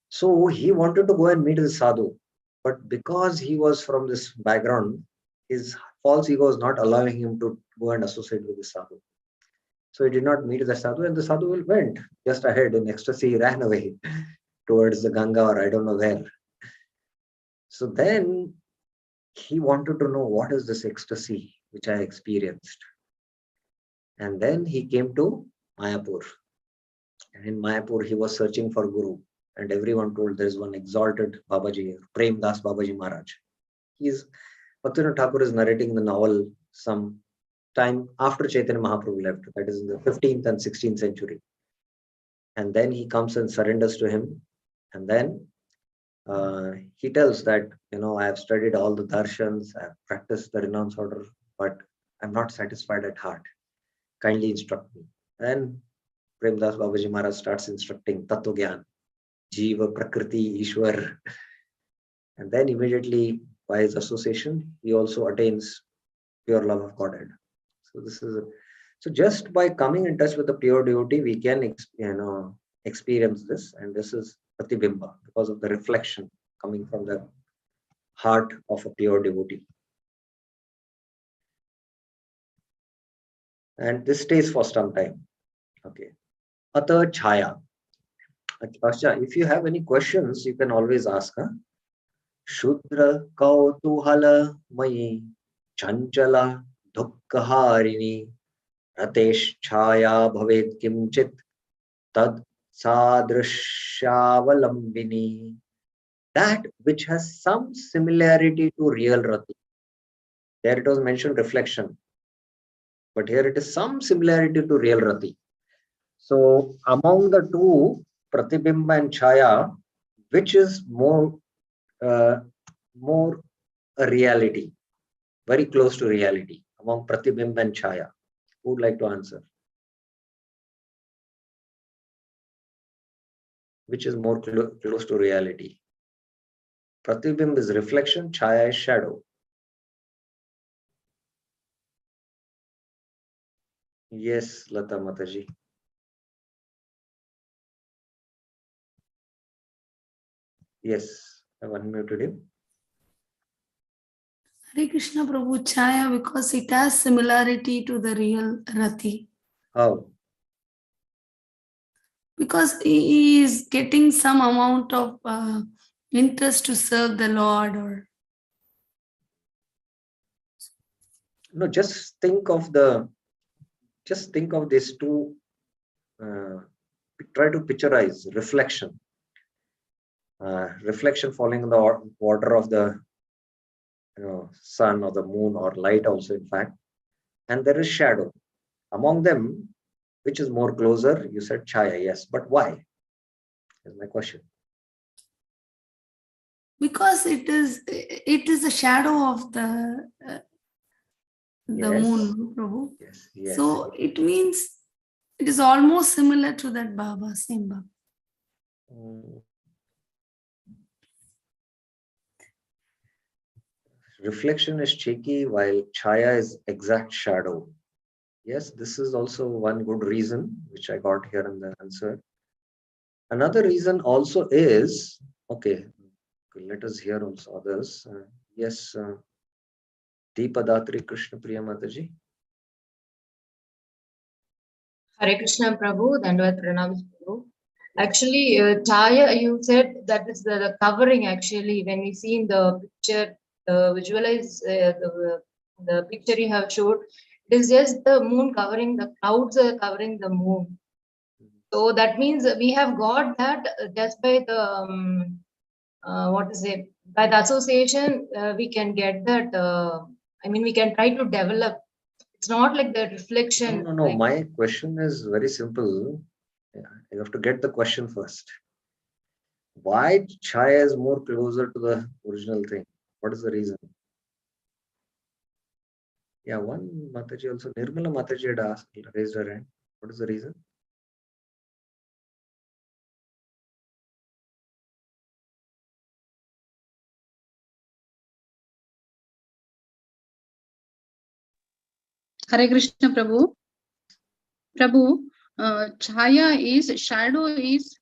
[SPEAKER 1] So he wanted to go and meet the sadhu, but because he was from this background, his false ego was not allowing him to go and associate with the sadhu. So he did not meet the sadhu, and the sadhu went just ahead in ecstasy. He ran away towards the Ganga or I don't know where. So then he wanted to know, what is this ecstasy which I experienced? And then he came to Mayapur. And in Mayapur, he was searching for Guru. And everyone told there is one exalted Babaji, Prem Das Babaji Maharaj. Bhaktivinoda Thakur is narrating the novel some time after Chaitanya Mahaprabhu left. That is in the 15th and 16th century. And then he comes and surrenders to him. And then he tells that, I have studied all the darshans, I have practiced the renounced order, but I'm not satisfied at heart. Kindly instruct me. Then Prem Das Babaji Maharaj starts instructing Tattva Gyan, Jiva, Prakriti, Ishwar. And then immediately by his association, he also attains pure love of Godhead. So just by coming in touch with the pure devotee, we can experience this. And this is Pratibimba, because of the reflection coming from the heart of a pure devotee. And this stays for some time. Okay. Ata Chaya. Asha, if you have any questions, you can always ask. Shudra Kautuhala Mayi Chanchala Dukkhaharini Ratesh Chaya Bhaved Kimchit Tad Sadrishavalambini. That which has some similarity to real Rati. There it was mentioned reflection. But here it is some similarity to real Rati. So among the two, Pratibimba and Chaya, which is more a reality, very close to reality, among Pratibimba and Chaya? Who would like to answer? Which is more close to reality? Pratibimba is reflection, Chaya is shadow. Yes, Lata Mataji. Yes, I've unmuted him.
[SPEAKER 2] Hare Krishna Prabhu, Chaya, because it has similarity to the real Rati.
[SPEAKER 1] How?
[SPEAKER 2] Because he is getting some amount of interest to serve the Lord, or
[SPEAKER 1] No, just think of these two. Try to picturize reflection. Reflection following the order of the sun or the moon or light also, in fact, and there is shadow. Among them, which is more closer? You said chaya, yes, but why? Is my question.
[SPEAKER 2] Because it is the shadow of the
[SPEAKER 1] Yes.
[SPEAKER 2] moon, Prabhu.
[SPEAKER 1] Yes, yes.
[SPEAKER 2] So it means it is almost similar to that Baba, same Baba.
[SPEAKER 1] Mm. Reflection is cheeky while chaya is exact shadow. Yes, this is also one good reason which I got here in the answer. Another reason also is, okay, let us hear also others. Yes, Deepadatri Krishna Priya Mataji.
[SPEAKER 7] Hare Krishna Prabhu, Dandavat Pranam Prabhu. Actually, chaya, you said that is the covering actually. When we see in the picture, visualize the picture you have showed, it is just the moon covering, the clouds are covering the moon. So that means we have got that just by the, what is it, by the association, we can get that, I mean, we can try to develop. It's not like the reflection.
[SPEAKER 1] No.
[SPEAKER 7] Like,
[SPEAKER 1] My question is very simple. You have to get the question first. Why chaya is more closer to the original thing? What is the reason? Yeah, one Mataji also, Nirmala Mataji had asked, raised her hand. What is the reason?
[SPEAKER 6] Hare Krishna Prabhu. Prabhu, chaya is, shadow is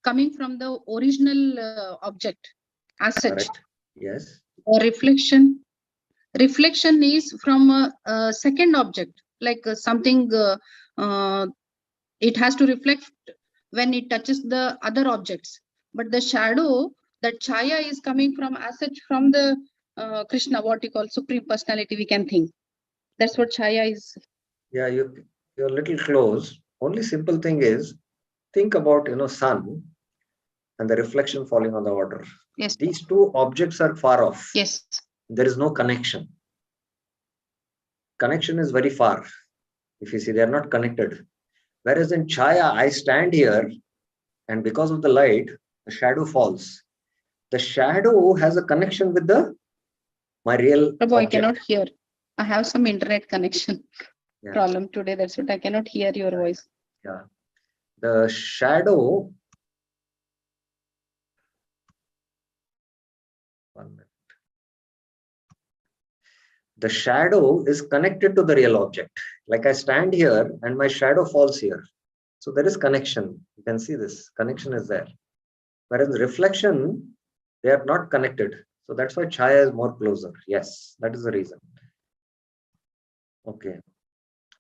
[SPEAKER 6] coming from the original object as such.
[SPEAKER 1] Correct. Yes.
[SPEAKER 6] Reflection is from a second object, like something, it has to reflect when it touches the other objects. But the shadow, that chaya is coming from as such from the Krishna, what you call Supreme Personality, we can think. That's what chaya is.
[SPEAKER 1] Yeah, you're a little close. Only simple thing is, think about, sun and the reflection falling on the water.
[SPEAKER 6] Yes.
[SPEAKER 1] These two objects are far off.
[SPEAKER 6] Yes.
[SPEAKER 1] There is no connection. Connection is very far. If you see, they are not connected. Whereas in chaya, I stand here and because of the light, the shadow falls. The shadow has a connection with my real
[SPEAKER 6] Prabhu, I
[SPEAKER 1] object.
[SPEAKER 6] cannot hear. I have some internet connection
[SPEAKER 1] Yeah.
[SPEAKER 6] problem today. That's what I cannot hear your voice.
[SPEAKER 1] Yeah. The shadow. One minute. The shadow is connected to the real object. Like I stand here and my shadow falls here. So there is connection. You can see this connection is there. Whereas reflection, they are not connected. So that's why chaya is more closer. Yes, that is the reason. Okay.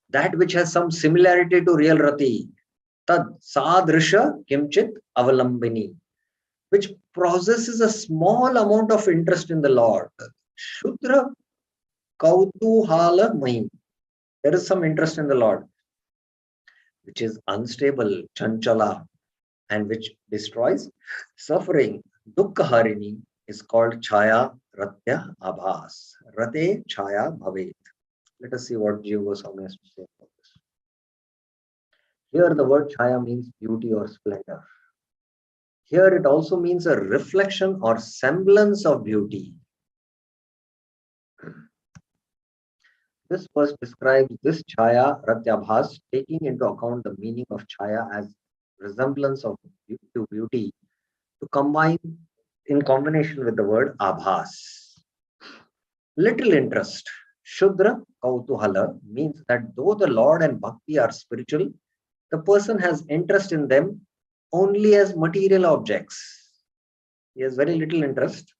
[SPEAKER 1] That which has some similarity to real rati, tad sadrisha kimchit avalambini, which possesses a small amount of interest in the Lord. Shudra kautuhala mahi. There is some interest in the Lord, which is unstable, chanchala, and which destroys suffering. Dukkha harini is called chaya ratya abhas. Rate chaya bhavet. Let us see what Jiva Goswami has to say about this. Here the word chaya means beauty or splendor. Here it also means a reflection or semblance of beauty. This verse describes this chaya ratyabhas, taking into account the meaning of chaya as resemblance of beauty to combine in combination with the word abhas. Little interest. Shudra kautuhala means that though the Lord and bhakti are spiritual, the person has interest in them only as material objects. He has very little interest.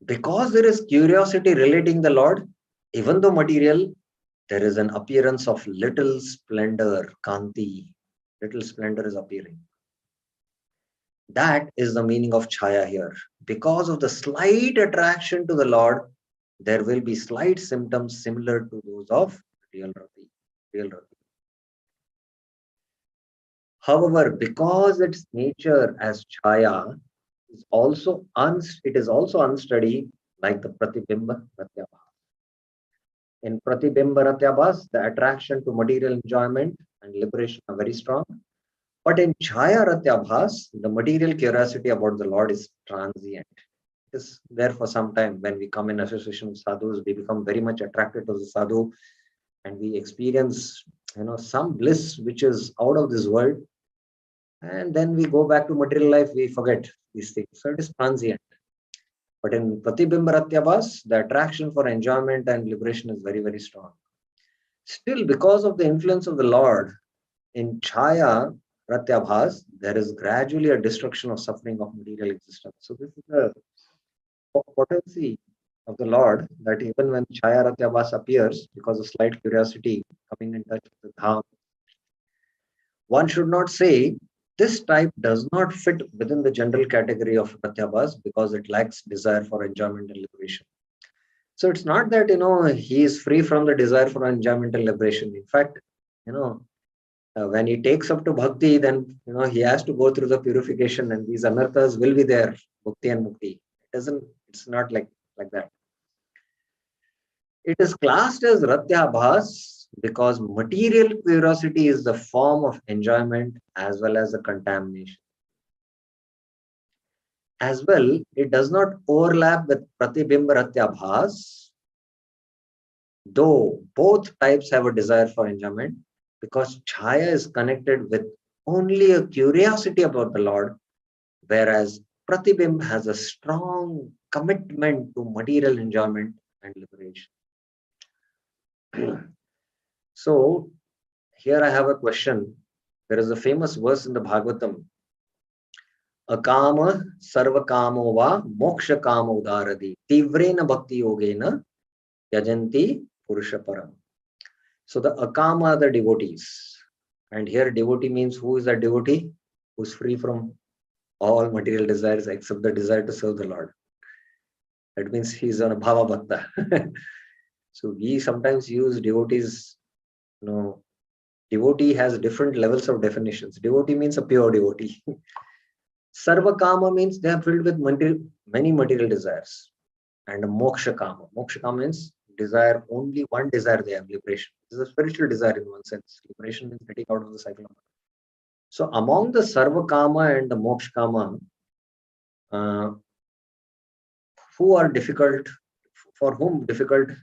[SPEAKER 1] Because there is curiosity relating the Lord, even though material, there is an appearance of little splendor, kanti. Little splendor is appearing. That is the meaning of chaya here. Because of the slight attraction to the Lord, there will be slight symptoms similar to those of real rati. However, because its nature as chaya it is also unsteady like the Pratibimba Pratyabhas. In Pratibimba Pratyabhas, the attraction to material enjoyment and liberation are very strong. But in Chaya Pratyabhas, the material curiosity about the Lord is transient. It is there for some time. When we come in association with sadhus, we become very much attracted to the sadhu, and we experience, some bliss which is out of this world. And then we go back to material life, we forget these things. So it is transient. But in Pratibimba Pratyabhas, the attraction for enjoyment and liberation is very, very strong. Still, because of the influence of the Lord, in Chaya Pratyabhas, there is gradually a destruction of suffering of material existence. So this is the potency of the Lord, that even when Chaya Pratyabhas appears, because of slight curiosity coming in touch with the Dham, one should not say this type does not fit within the general category of Pratyabhas because it lacks desire for enjoyment and liberation. So it's not that, he is free from the desire for enjoyment and liberation. In fact, when he takes up to bhakti, then, he has to go through the purification, and these anarthas will be there, bhakti and mukti. It's not like that. It is classed as Ratyabhas because material curiosity is the form of enjoyment as well as a contamination. As well, it does not overlap with Pratibimba Ratyabhas, though both types have a desire for enjoyment, because Chaya is connected with only a curiosity about the Lord, whereas Pratibimba has a strong commitment to material enjoyment and liberation. So, here I have a question. There is a famous verse in the Bhagavatam. Akama sarva kamo va moksha kama udaradi tivrena bhakti yogena yajanti purusha param. So the akama are the devotees. And here devotee means, who is that devotee? Who is free from all material desires except the desire to serve the Lord. That means he is on a bhava bhakta. So we sometimes use devotees, devotee has different levels of definitions. Devotee means a pure devotee. Sarva kama means they are filled with many material desires. And moksha kama. Moksha kama means desire, only one desire they have, liberation. This is a spiritual desire in one sense. Liberation means getting out of the cycle of life. So among the sarva kama and the moksha kama, who are difficult, for whom difficulty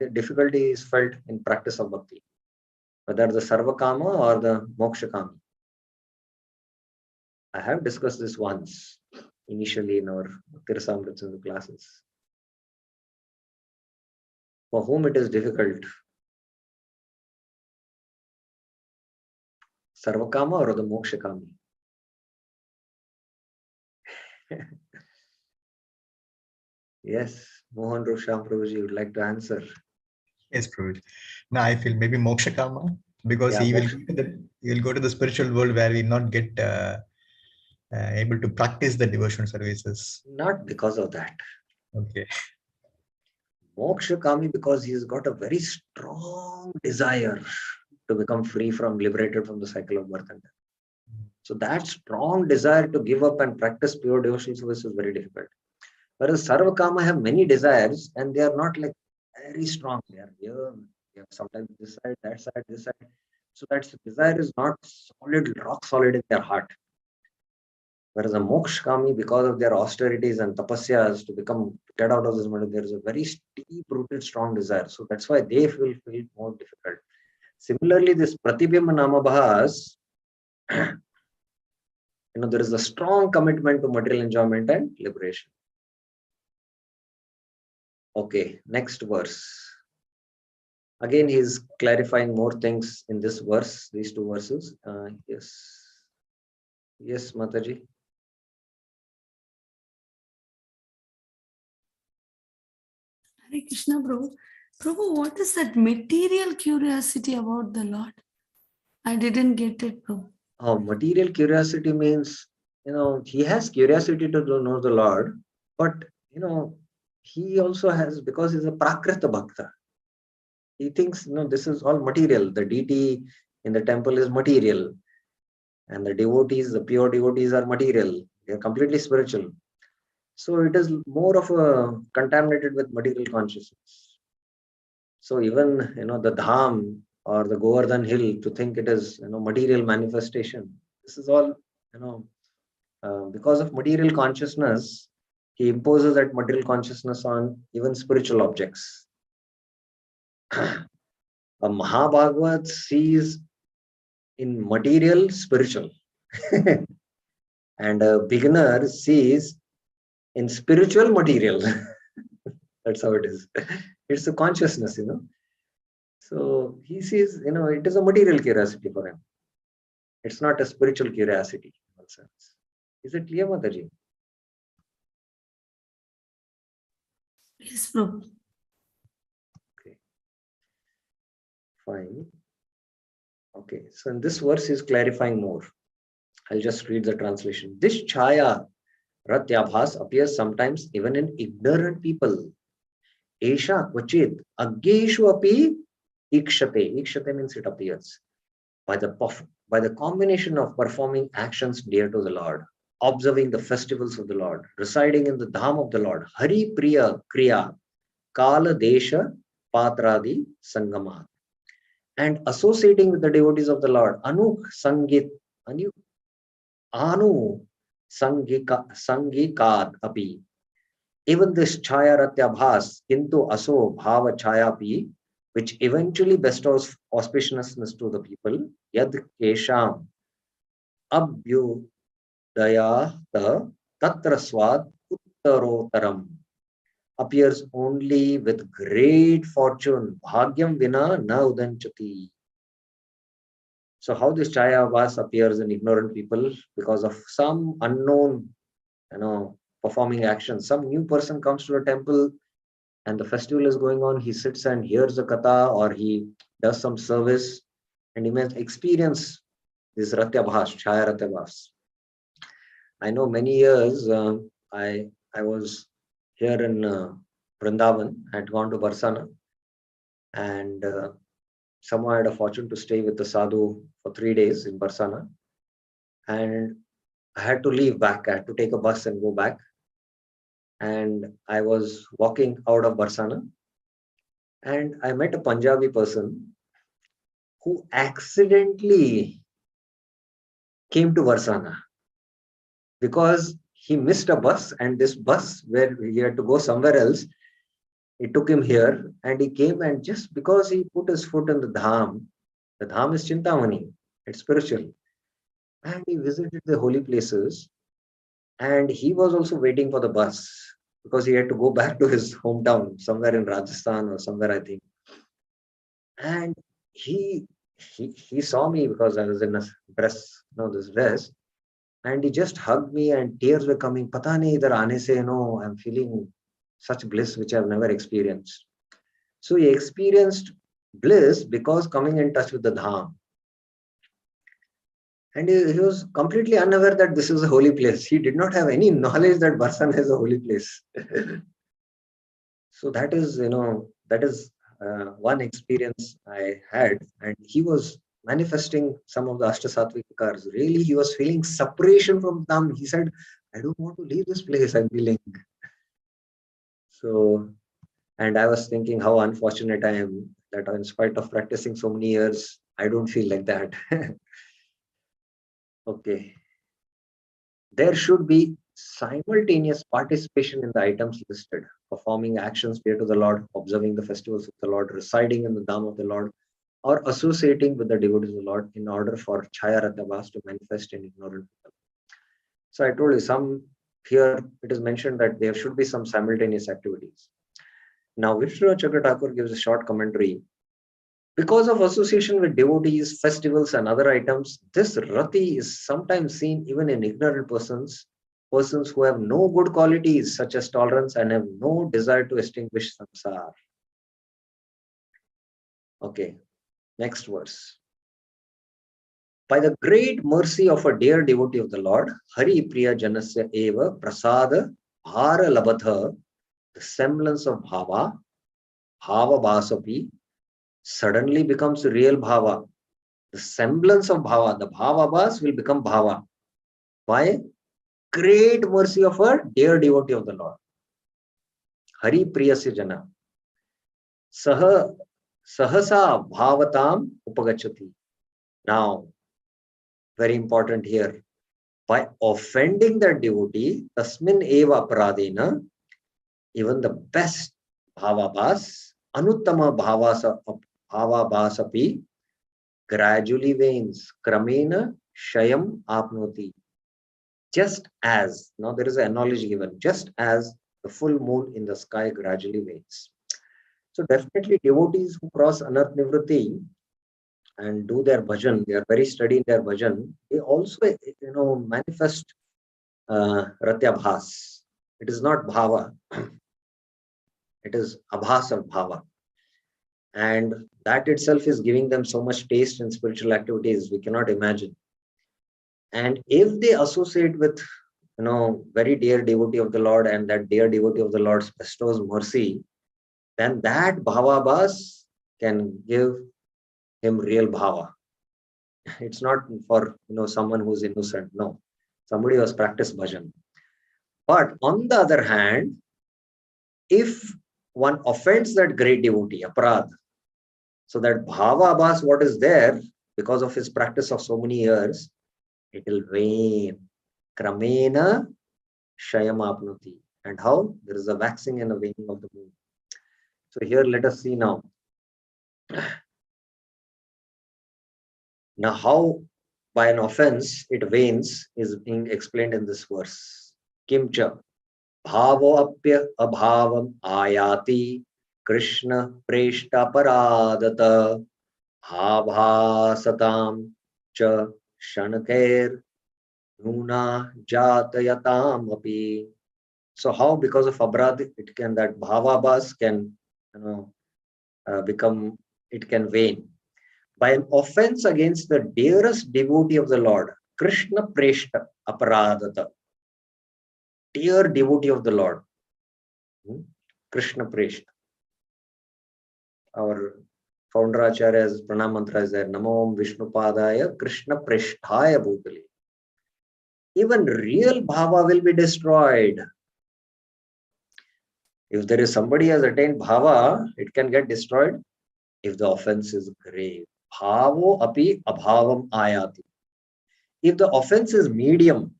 [SPEAKER 1] is felt in practice of bhakti, whether the sarva kama or the moksha kama. I have discussed this once initially in our Tirasamritsandhu classes. For whom it is difficult, sarva kama or the moksha kama? Yes, Mohan Rosham Prabhuji would like to answer.
[SPEAKER 3] Yes, Prabhuji. Now I feel maybe moksha kama, because he will go to the spiritual world where he will not get able to practice the devotional services.
[SPEAKER 1] Not because of that.
[SPEAKER 3] Okay.
[SPEAKER 1] Moksha kami because he has got a very strong desire to become free from, liberated from the cycle of birth and death. So that strong desire to give up and practice pure devotional service is very difficult. Whereas Sarva Kama have many desires and they are not like very strong. They are here, they have sometimes this side, that side, this side. So that desire is not solid, rock solid in their heart. Whereas a moksha kami, because of their austerities and tapasyas to get out of this world, there is a very deep-rooted, strong desire. So that's why they will feel more difficult. Similarly, this Pratibimba Namabhas, there is a strong commitment to material enjoyment and liberation. Okay, next verse. Again, he is clarifying more things in this verse, these two verses. Yes, Mataji.
[SPEAKER 2] Hare Krishna, Prabhu. Prabhu, what is that material curiosity about the Lord? I didn't get it, Prabhu.
[SPEAKER 1] Oh, material curiosity means, he has curiosity to know the Lord, but, he also has, because he's a Prakrita Bhakta. He thinks, this is all material. The deity in the temple is material. And the devotees, the pure devotees are material. They are completely spiritual. So it is more of a contaminated with material consciousness. So even the dham or the Govardhan hill, to think it is material manifestation, this is all because of material consciousness. He imposes that material consciousness on even spiritual objects. A Mahabhagavat sees in material spiritual, and a beginner sees in spiritual material. That's how it is. It's a consciousness, So he sees, it is a material curiosity for him. It's not a spiritual curiosity in one sense. Is it clear, Mataji?
[SPEAKER 2] Yes, Prabhu.
[SPEAKER 1] Okay. Fine. Okay. So in this verse is clarifying more. I'll just read the translation. This chaya, ratyabhas, appears sometimes even in ignorant people. Esha kvachit aggeshu api ikshate. Ikshate means it appears. By the combination of performing actions dear to the Lord, observing the festivals of the Lord, residing in the dham of the Lord, Hari Priya Kriya, Kala Desha Patradi Sangamat, and associating with the devotees of the Lord, Anu Sangikad Api. Even this Chaya Ratyabhas, Kintu Aso Bhava Chaya Pi, which eventually bestows auspiciousness to the people, Yad Kesham Abhyudaya Tatra Swad Uttarotaram, appears only with great fortune. Bhagyam Vina Na Udanchati. So how this Chaya Vas appears in ignorant people? Because of some unknown, performing action. Some new person comes to a temple and the festival is going on. He sits and hears the katha, or he does some service, and he may experience this Ratyabhas, Chaya Ratyabhas. I know many years I was here in Vrindavan. I had gone to Barsana, and somehow I had a fortune to stay with the sadhu for 3 days in Barsana, and I had to leave back. I had to take a bus and go back. And I was walking out of Barsana, and I met a Punjabi person who accidentally came to Barsana because he missed a bus, and this bus where he had to go somewhere else, it took him here, and he came, and just because he put his foot in the dham is Chintamani, it's spiritual, and he visited the holy places, and he was also waiting for the bus because he had to go back to his hometown somewhere in Rajasthan or somewhere, I think. And he saw me because I was in a dress, this dress, and he just hugged me, and tears were coming. Pata nahi idhar aane se, I'm feeling such bliss which I've never experienced. So he experienced bliss because coming in touch with the dham. And he was completely unaware that this is a holy place. He did not have any knowledge that Barsana is a holy place. So that is, one experience I had, and he was manifesting some of the Ashtasattvikas. Really, he was feeling separation from them. He said, I don't want to leave this place, I'm feeling. So, and I was thinking how unfortunate I am that in spite of practicing so many years, I don't feel like that. Okay. There should be simultaneous participation in the items listed, performing actions dear to the Lord, observing the festivals of the Lord, residing in the Dham of the Lord, or associating with the devotees of the Lord in order for Chaya Ratyabhas to manifest in ignorant people. So I told you, here it is mentioned that there should be some simultaneous activities. Now, Vishnu Chakra Thakur gives a short commentary. Because of association with devotees, festivals, and other items, this rati is sometimes seen even in ignorant persons who have no good qualities such as tolerance and have no desire to extinguish samsara. Okay, next verse. By the great mercy of a dear devotee of the Lord, Hari Priya Janasya Eva Prasada Bhara Labadha, the semblance of Bhava, Bhava Basapi, suddenly becomes real Bhava. The semblance of Bhava, the Bhava Bhas will become Bhava. Why? great mercy of a dear devotee of the Lord. Hari Priyasya Jana. Sahasa Bhavatam Upagachati. Now, very important here. By offending that devotee, Tasmin Eva Paradena, even the best Bhavabhas, Anuttama Bhavabasapi, gradually wanes. Kramena Shayam Apnoti. Just as, now there is an analogy given, just as the full moon in the sky gradually wanes. So definitely devotees who cross Anarth Nivritti and do their bhajan, they are very steady in their bhajan, they also, manifest Ratyabhas. It is not Bhava, it is Abhas of Bhava. And that itself is giving them so much taste in spiritual activities, we cannot imagine. And if they associate with, very dear devotee of the Lord, and that dear devotee of the Lord bestows mercy, then that Bhavabhas can give him real Bhava. It's not for, someone who's innocent. No, somebody who has practiced bhajan. But on the other hand, if one offends that great devotee, Aparad, so that Bhavabhas, what is there, because of his practice of so many years, it will wane. Kramena Shayam Apnoti. And how? There is a waxing and a waning of the moon. So here let us see now. Now how by an offense it wanes is being explained in this verse. Kimcha Bhavo Apya Abhavam Ayati Krishna Preshta Paradata Bhavasatam Cha Shanakair Nuna Jatayatam Api. So how, because of Abrad, it can, that Bhavabhas can, become, it can wane. By an offense against the dearest devotee of the Lord, Krishna Preshta Aparadata, dear devotee of the Lord, Krishna Preshta. Our founder Acharya's pranam mantra is there, Namo Om Vishnupadaya Krishna Presthaya Bhutali. Even real Bhava will be destroyed. If there is somebody has attained Bhava, it can get destroyed if the offense is grave. Bhavo api abhavam ayati. If the offense is medium,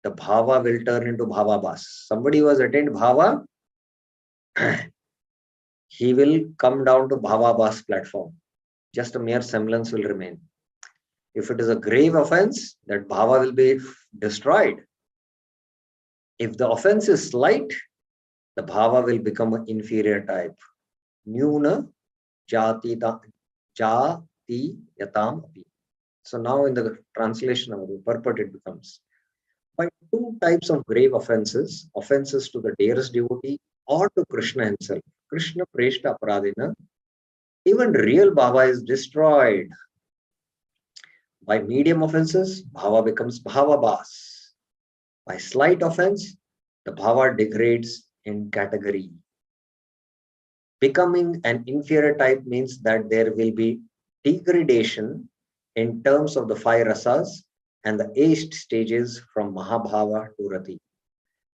[SPEAKER 1] the Bhava will turn into Bhavabhas. Somebody who has attained Bhava, he will come down to Bhavabhas platform. Just a mere semblance will remain. If it is a grave offense, that Bhava will be destroyed. If the offense is slight, the Bhava will become an inferior type. Nyuna jati yatam api. So now in the translation of the purport it becomes, by two types of grave offenses, offenses to the dearest devotee or to Krishna himself, Krishna Preshta Aparadina, even real Bhava is destroyed. By medium offenses, Bhava becomes Bhavabhas. By slight offense, the Bhava degrades in category. Becoming an inferior type means that there will be degradation in terms of the 5 rasas and the 8 stages from Mahabhava to Rati.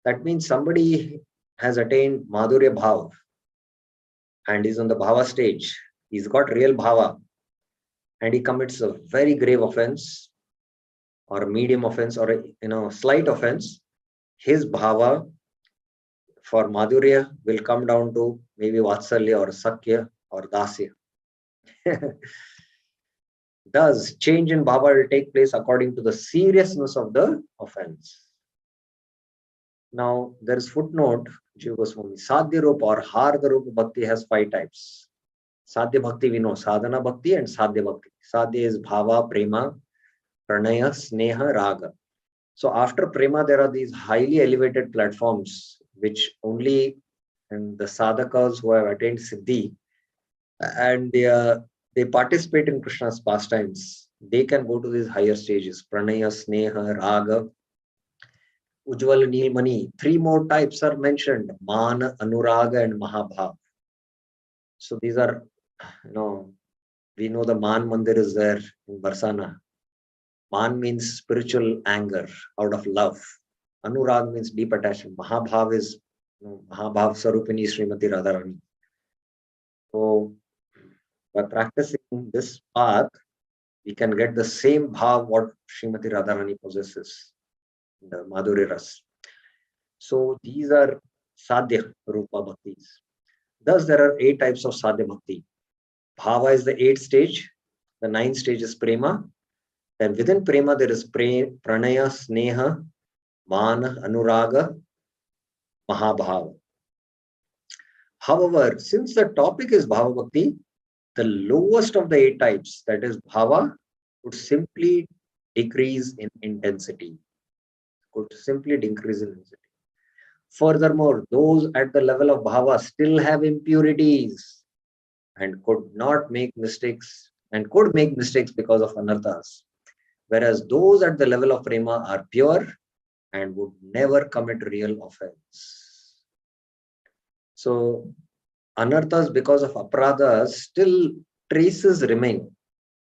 [SPEAKER 1] That means somebody has attained Madhurya Bhava and is on the Bhava stage. He's got real Bhava and he commits a very grave offense or a medium offense or a slight offense. His Bhava for Madhurya will come down to maybe Vatsalya or Sakya or Dasya. Thus, change in Bhava will take place according to the seriousness of the offense. Now, there is footnote, Jiva Goswami, Sadhya Rupa or Hardha Rupa Bhakti has 5 types. Sadhya Bhakti we know, Sadhana Bhakti and Sadhya Bhakti. Sadhya is Bhava, Prema, Pranaya, Sneha, Raga. So after Prema, there are these highly elevated platforms which only the sadhakas who have attained Siddhi and they participate in Krishna's pastimes. They can go to these higher stages, Pranaya, Sneha, Raga, Ujjwala, Neelmani. 3 more types are mentioned, Mana, Anuraga and Mahabhav. So these are, we know the Man Mandir is there in Barsana. Man means spiritual anger out of love. Anurag means deep attachment. Mahabhav is Mahabhav Sarupini Srimati Radharani. So by practicing this path, we can get the same bhav what Srimati Radharani possesses, the Madhuri Ras. So these are Sadhya Rupa Bhaktis. Thus, there are 8 types of Sadhya Bhakti. Bhava is the 8th stage. The 9th stage is Prema. Then within Prema, there is Pranaya, Sneha, Mana, Anuraga, Mahabhava. However, since the topic is Bhava Bhakti, the lowest of the 8 types, that is Bhava, would simply decrease in intensity. Furthermore, those at the level of Bhava still have impurities and could make mistakes because of anarthas. Whereas those at the level of Prema are pure and would never commit real offense. So anarthas because of aparadhas, still traces remain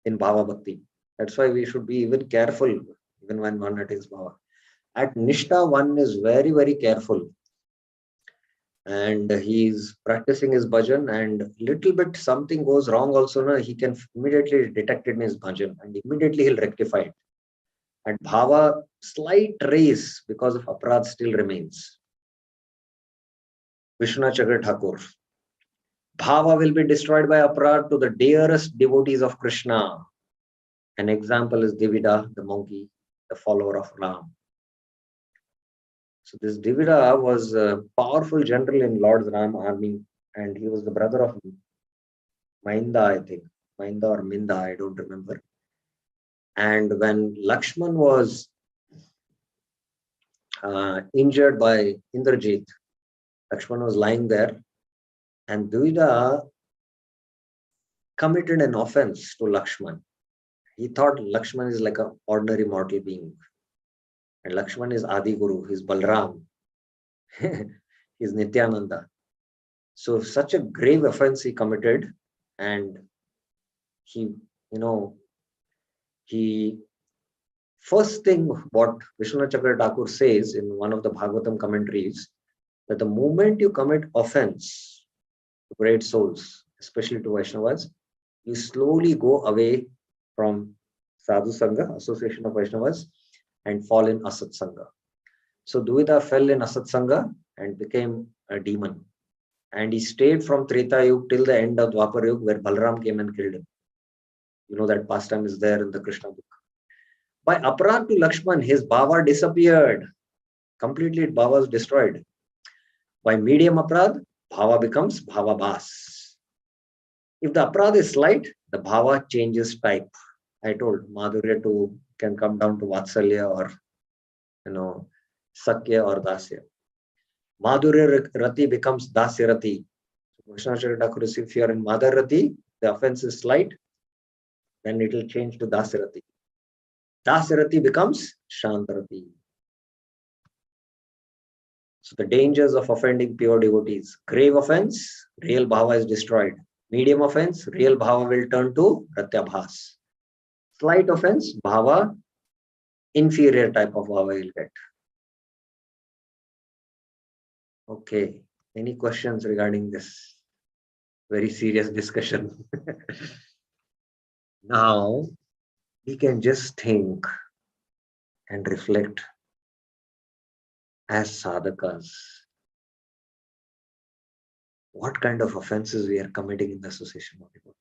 [SPEAKER 1] in Bhava Bhakti. That's why we should be even careful even when one attains Bhava. At Nishtha, one is very, very careful. And he's practicing his bhajan, and little bit something goes wrong also, no, he can immediately detect it in his bhajan and immediately he'll rectify it. At Bhava, slight trace because of aparadh still remains. Vishnu Chakra Thakur. Bhava will be destroyed by aparadh to the dearest devotees of Krishna. An example is Divida, the monkey, the follower of Ram. So this Divida was a powerful general in Lord Ram army, and he was the brother of Mainda, I think. Mainda or Minda, I don't remember. And when Lakshman was injured by Indrajit, Lakshman was lying there, and Divida committed an offense to Lakshman. He thought Lakshman is like an ordinary mortal being. And Lakshman is Adi Guru, he's Balram, he's Nityananda. So such a grave offense he committed, and he first thing what Vishnu Chakra Thakur says in one of the Bhagavatam commentaries, that the moment you commit offense to great souls, especially to Vaishnavas, you slowly go away from Sadhu Sangha, association of Vaishnavas, and fall in Asat Sangha. So Duvida fell in Asat Sangha and became a demon. And he stayed from Treta Yuga till the end of Dwapar Yuga, where Balram came and killed him. You know that pastime is there in the Krishna book. By aparadh to Lakshman, his bhava disappeared. Completely, bhava was destroyed. By medium aparadh, bhava becomes bhava bhas. If the aparadh is slight, the bhava changes type. I told Madhurya can come down to Vatsalya or Sakya or Dasya. Madhurya Rati becomes Dasya Rati. Vishnu Chakra Thakur, if you are in Madhur Rati, the offense is slight, then it will change to Dasya Rati. Dasya Rati becomes Shanta Rati. So the dangers of offending pure devotees. Grave offense, real bhava is destroyed. Medium offense, real bhava will turn to pratyabhas. Slight offense, bhava, inferior type of bhava will get. Okay, any questions regarding this very serious discussion? Now, we can just think and reflect as sadhakas. What kind of offenses we are committing in the association of devotees?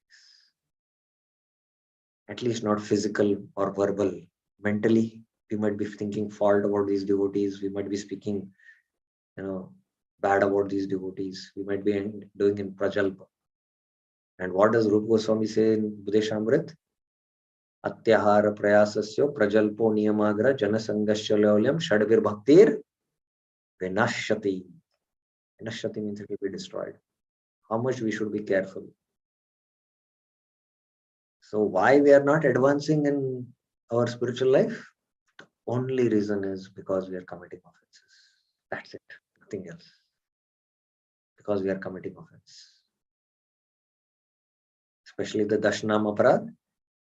[SPEAKER 1] At least not physical or verbal. Mentally, we might be thinking fault about these devotees. We might be speaking, bad about these devotees. We might be doing in prajalpa. And what does Rupa Goswami say in Budeshamrit? Atyahara prayasasya prajalpo niyamagra janasangasya laulyam shadvir bhaktir vinashyati. Vinashyati means it will be destroyed. How much we should be careful. So why we are not advancing in our spiritual life? The only reason is because we are committing offenses. That's it. Nothing else. Because we are committing offense. Especially the Dashanam Aparadh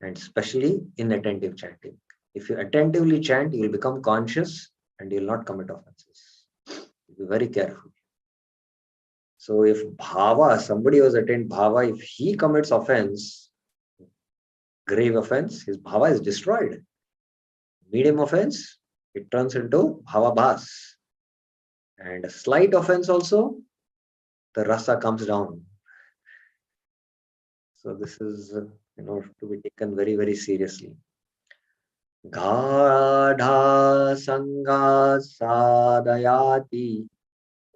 [SPEAKER 1] and especially inattentive chanting. If you attentively chant, you will become conscious and you will not commit offenses. Be very careful. So if bhava, somebody who has attained bhava, if he commits offense, grave offense, his bhava is destroyed. Medium offense, it turns into bhava bhas. And a slight offense also, the rasa comes down. So this is, to be taken very, very seriously. Gadha sangha sadayati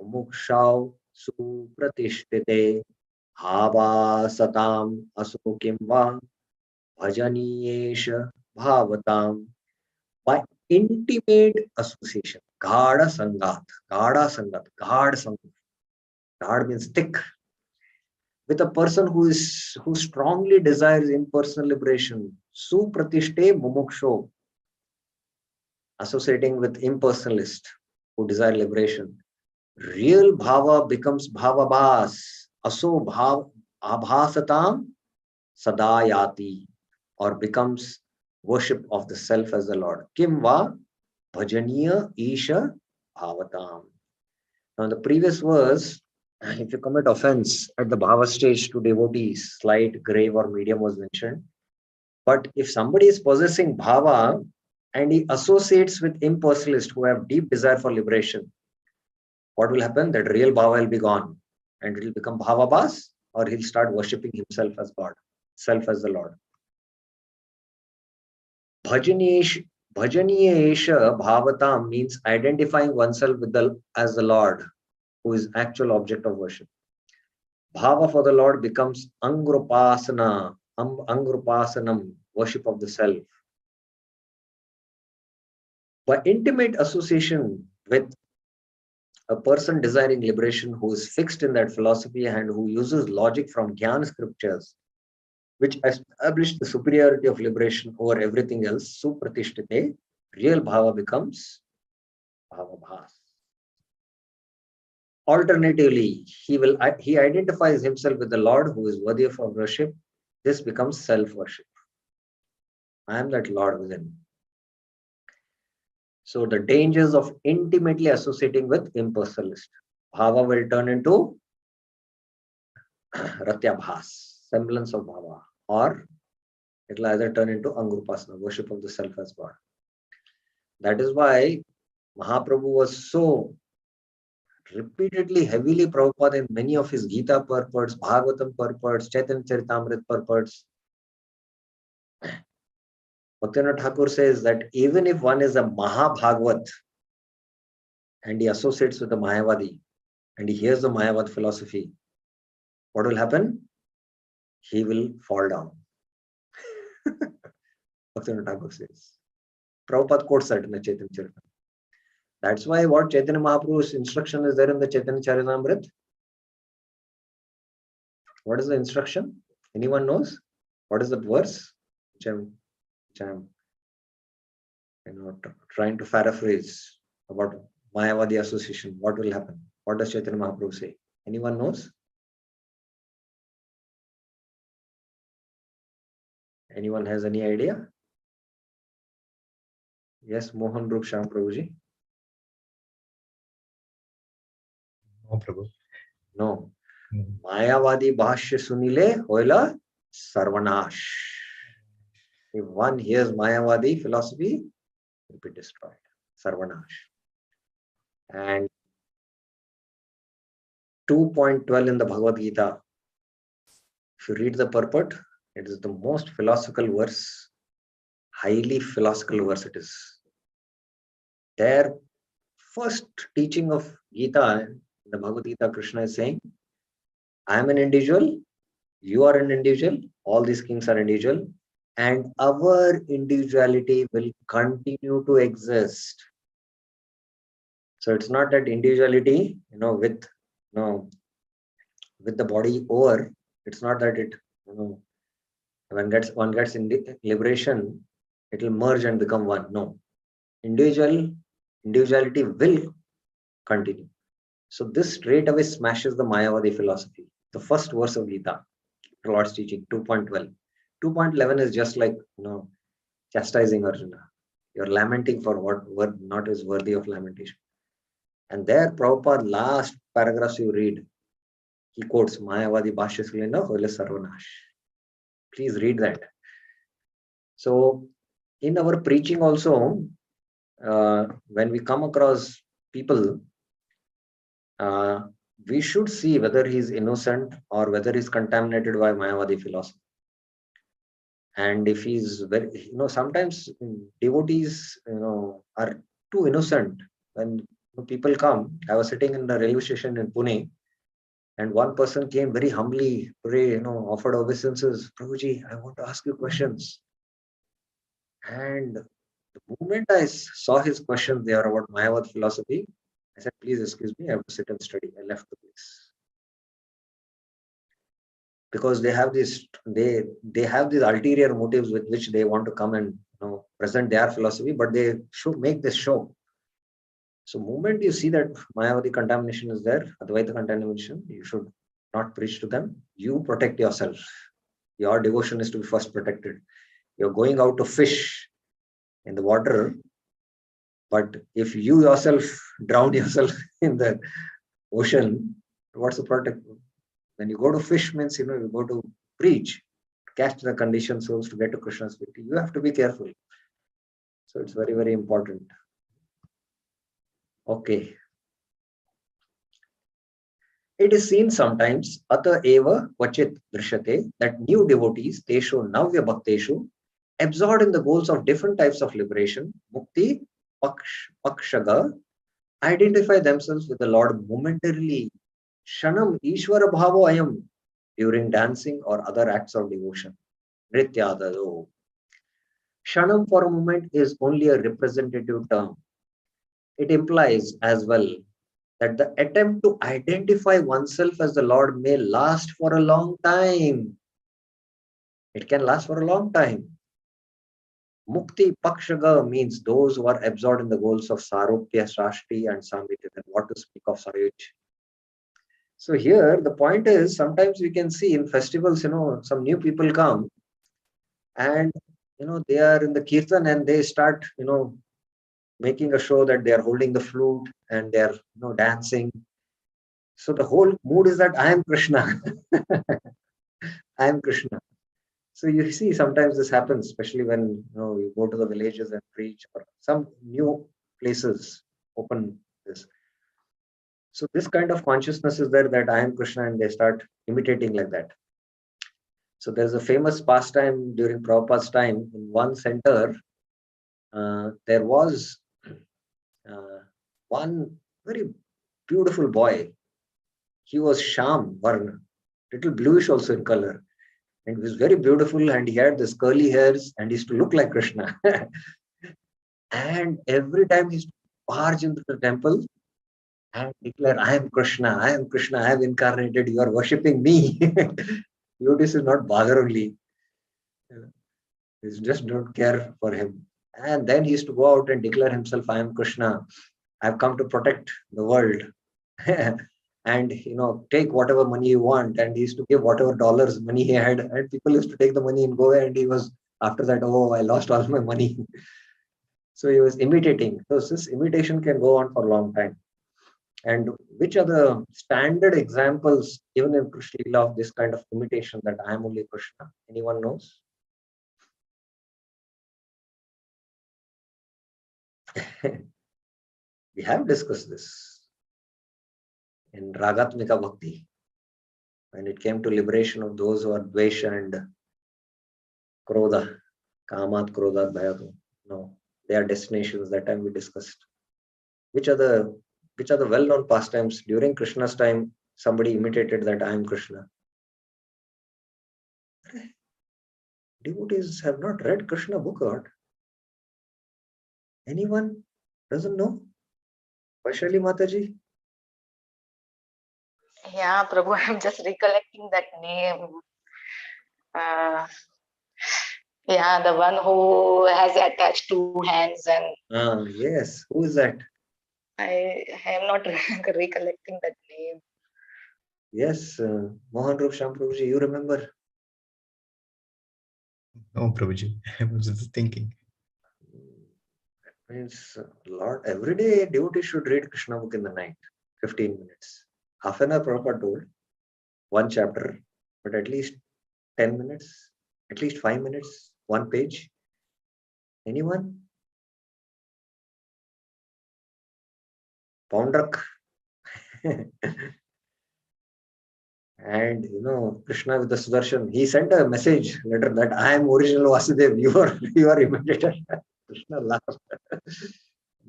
[SPEAKER 1] mukshau supratishthite bhava satam asukim va bhajaniyesha bhavatam. By intimate association, Gada Sangat, Gada Sangat, Gad Sangat. Gad means thick. With a person who strongly desires impersonal liberation, Supratishte Mumuksho, associating with impersonalist who desire liberation. Real bhava becomes bhava bhas, aso bhav abhasatam sadayati, or becomes worship of the self as the Lord. Kim va bhajaniya isha bhavatam. Now in the previous verse, if you commit offense at the bhava stage to devotees, slight, grave or medium was mentioned. But if somebody is possessing bhava and he associates with impersonalists who have deep desire for liberation, what will happen? That real bhava will be gone and it will become bhava bhas, or he'll start worshipping himself as God, self as the Lord. Bhajaniya esha bhavatam means identifying oneself with as the Lord, who is actual object of worship. Bhava for the Lord becomes angrupasanam, worship of the self. By intimate association with a person desiring liberation who is fixed in that philosophy and who uses logic from Jnana scriptures, which establish the superiority of liberation over everything else, supratishthite, real bhava becomes bhava bhas. Alternatively, he identifies himself with the Lord who is worthy of worship. This becomes self-worship. I am that Lord within. So the dangers of intimately associating with impersonalist. Bhava will turn into ratyabhas, semblance of bhava, or it will either turn into angrupasana, worship of the self as God. That is why Mahaprabhu was so repeatedly, heavily Prabhupada in many of his Gita purports, Bhagavatam purports, Chaitanya Charitamrita purports. Bhaktivinoda Thakur says that even if one is a Mahabhagavat and he associates with the Mayavadi and he hears the Mayavad philosophy, what will happen? He will fall down. Bhaktivinoda Thakur says. Prabhupada quotes that in the Chaitanya Charitamrita. That's why what Chaitanya Mahaprabhu's instruction is there in the Chaitanya Charitamrita. What is the instruction? Anyone knows? What is that verse? Which I'm trying to paraphrase about Mayavadi association. What will happen? What does Chaitanya Mahaprabhu say? Anyone knows? Anyone has any idea? Yes, Mohan Rup Sham Prabhuji.
[SPEAKER 3] No, Prabhu.
[SPEAKER 1] No. Mayavadi Bhashya Sunile Hoila Sarvanash. If one hears Mayavadi philosophy, it will be destroyed. Sarvanash. And 2.12 in the Bhagavad-Gita, if you read the purport, it is the most philosophical verse, highly philosophical verse it is. Their first teaching of Gita, in the Bhagavad-Gita, Krishna is saying, I am an individual, you are an individual, all these kings are individual, and our individuality will continue to exist. So it's not that individuality, with the body over, it's not that it, when one gets liberation, it will merge and become one. No. Individuality will continue. So this straight away smashes the Mayavadi philosophy. The first verse of Gita, the Lord's teaching, 2.12. 2.11 is just like, chastising Arjuna. You're lamenting for what not is worthy of lamentation. And there, Prabhupada, last paragraphs you read, he quotes Mayavadi Bhashyasilena Hoile Sarvanash. Please read that. So, in our preaching also, when we come across people, we should see whether he's innocent or whether he's contaminated by Mayavadi philosophy. And if he's very, sometimes devotees, are too innocent. When people come, I was sitting in the railway station in Pune, and one person came very humbly, offered obeisances. Prabhuji, I want to ask you questions. And the moment I saw his questions, they are about Mayavad philosophy. I said, please excuse me, I have to sit and study. I left the place. Because they have these ulterior motives with which they want to come and present their philosophy, but they should make this show. So moment you see that Mayavadi contamination is there, Advaita contamination, you should not preach to them. You protect yourself. Your devotion is to be first protected. You're going out to fish in the water, but if you yourself drown yourself in the ocean, what's the protect? When you go to fish means, you go to preach, catch the conditioned souls to get to Krishna's feet. You have to be careful. So it's very, very important. Okay. It is seen sometimes, ata eva vachit drishyate, that new devotees, teshu navya bhakteshu, absorbed in the goals of different types of liberation, mukti, pakshaga, identify themselves with the Lord momentarily. Shanam Ishvara Bhavo Ayam, during dancing or other acts of devotion. Nrityadado. Shanam for a moment is only a representative term. It implies as well that the attempt to identify oneself as the Lord may last for a long time. It can last for a long time. Mukti Pakshaga means those who are absorbed in the goals of Sarupya, Srashti, and Samviti. And what to speak of Sayuj. So here the point is, sometimes we can see in festivals, some new people come and, they are in the kirtan and they start, making a show that they are holding the flute and they are, dancing. So the whole mood is that I am Krishna. I am Krishna. So you see, sometimes this happens, especially when, you go to the villages and preach, or some new places open this. So this kind of consciousness is there that I am Krishna, and they start imitating like that. So there's a famous pastime during Prabhupada's time. In one center, there was one very beautiful boy. He was Sham Varna, little bluish also in color. And he was very beautiful, and he had this curly hairs and he used to look like Krishna. And every time he used to barge into the temple and declare, I am Krishna, I am Krishna, I have incarnated, you are worshipping me. Devotees will not bother only. They just don't care for him. And then he used to go out and declare himself, I am Krishna, I have come to protect the world. And take whatever money you want. And he used to give whatever dollars money he had. And people used to take the money and go away. And he was, after that, oh, I lost all my money. So he was imitating. So this imitation can go on for a long time. And which are the standard examples, even in Krishna Leela, of this kind of imitation that I am only Krishna? Anyone knows? We have discussed this in Ragatmika Bhakti, when it came to liberation of those who are Dvesha and Krodha, Kamat, Krodha, Bhayatu. No, they are destinations. That time we discussed. Which are the well-known pastimes during Krishna's time? Somebody imitated that I am Krishna. Devotees have not read Krishna book or what? Anyone doesn't know? Vaishali Mataji?
[SPEAKER 4] Yeah, Prabhu, I'm just recollecting that name. Yeah, the one who has attached two hands, and
[SPEAKER 1] Yes. Who is that?
[SPEAKER 4] I am not recollecting that name.
[SPEAKER 1] Yes, Mohan Rup Sham Prabhuji, you remember?
[SPEAKER 3] No, Prabhuji. I was just thinking.
[SPEAKER 1] Means Lord, every day devotee should read Krishna book in the night, 15 minutes. Half an hour Prabhupada told, one chapter, but at least 10 minutes, at least 5 minutes, one page. Anyone? Poundrak. And Krishna with the Sudarshan, he sent a message letter that I am original Vasudev, you are imitator. Krishna laughed.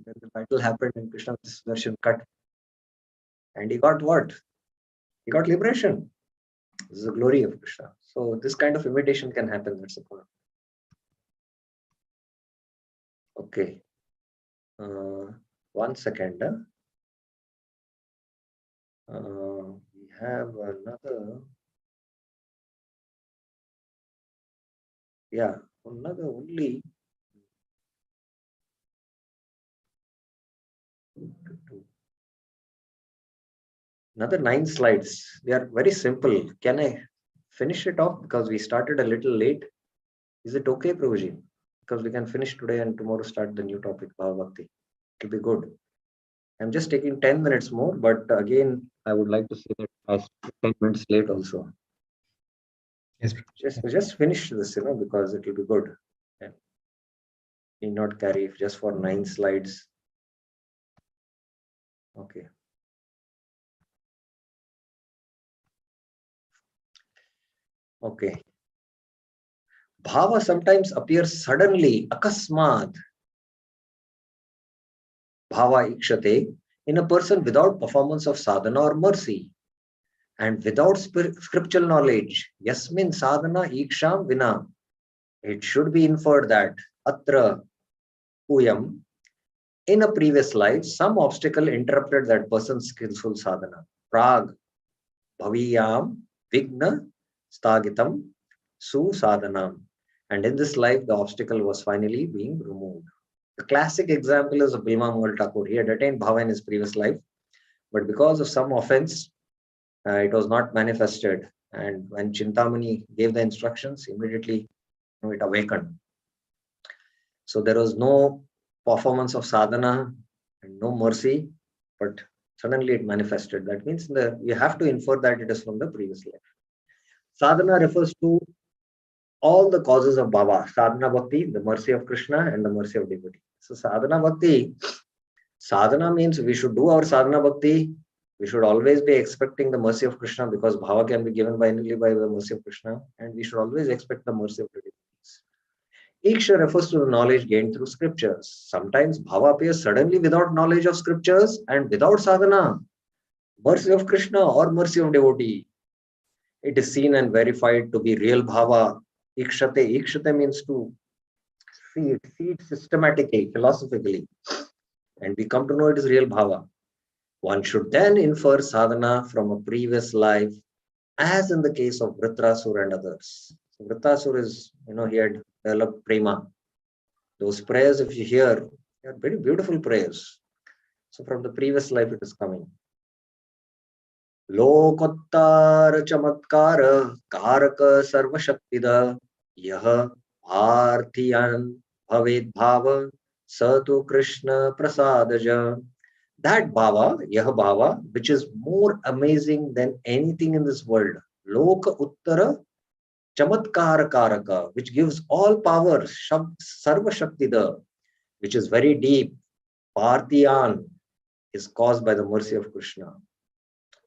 [SPEAKER 1] Then the battle happened and Krishna with the Sudarshan cut. And he got what? He got liberation. This is the glory of Krishna. So this kind of imitation can happen. That's the point. Okay. 1 second. We have another. Yeah, another only. Another 9 slides. They are very simple. Can I finish it off? Because we started a little late. Is it okay, Prabhuji? Because we can finish today and tomorrow start the new topic, Bhava Bhakti. It will be good. I'm just taking 10 minutes more, but again, I would like to say that I started 10 minutes late also.
[SPEAKER 3] Yes.
[SPEAKER 1] Just finish this, because it will be good. Yeah. Need not carry just for 9 slides. Okay. Okay. Bhava sometimes appears suddenly, akasmad. Bhava ikshate, in a person without performance of sadhana or mercy, and without scriptural knowledge. Yasmin sadhana iksham vina. It should be inferred that atra uyam, in a previous life, some obstacle interrupted that person's skillful sadhana. Prag bhaviyam vigna stagitam su sadhanam. And in this life, the obstacle was finally being removed. The classic example is of Bhima Mogal Thakur. He had attained bhava in his previous life, but because of some offense, it was not manifested. And when Chintamani gave the instructions, immediately it awakened. So there was no performance of sadhana and no mercy, but suddenly it manifested. That means you have to infer that it is from the previous life. Sadhana refers to all the causes of bhava. Sadhana bhakti, the mercy of Krishna and the mercy of devotee. So sadhana bhakti, sadhana means we should do our sadhana bhakti. We should always be expecting the mercy of Krishna, because bhava can be given only by the mercy of Krishna, and we should always expect the mercy of the devotees. Iksha refers to the knowledge gained through scriptures. Sometimes bhava appears suddenly without knowledge of scriptures and without sadhana. Mercy of Krishna or mercy of devotee. It is seen and verified to be real bhava. Ikshate. Ikshate means to see it systematically, philosophically. And we come to know it is real bhava. One should then infer sadhana from a previous life, as in the case of Vritrasura and others. So Vritrasura is, he had developed prema. Those prayers, if you hear, they are very beautiful prayers. So from the previous life it is coming. Lokottar chamatkara karaka sarva shaktida yah arthiyan bhaved bhava satu Krishna prasadaja. That bhava, yah bhava, which is more amazing than anything in this world. Loka uttara chamatkara karaka, which gives all power, sarva shaktida, which is very deep. Parthiyan is caused by the mercy of Krishna.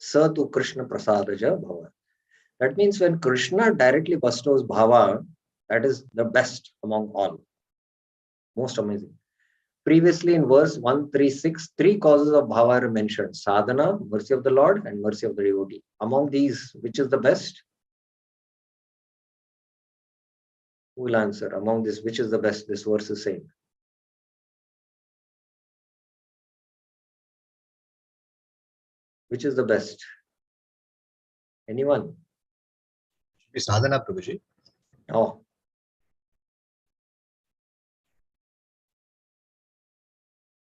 [SPEAKER 1] Satu Krishna prasadaja bhava. That means when Krishna directly bestows bhava, that is the best among all. Most amazing. Previously in verse 136, 3 causes of bhava are mentioned. Sadhana, mercy of the Lord, and mercy of the devotee. Among these, which is the best? Who will answer? Among this, which is the best? This verse is saying. Which is the best? Anyone?
[SPEAKER 3] Should be sadhana, Prabhuji.
[SPEAKER 1] Oh.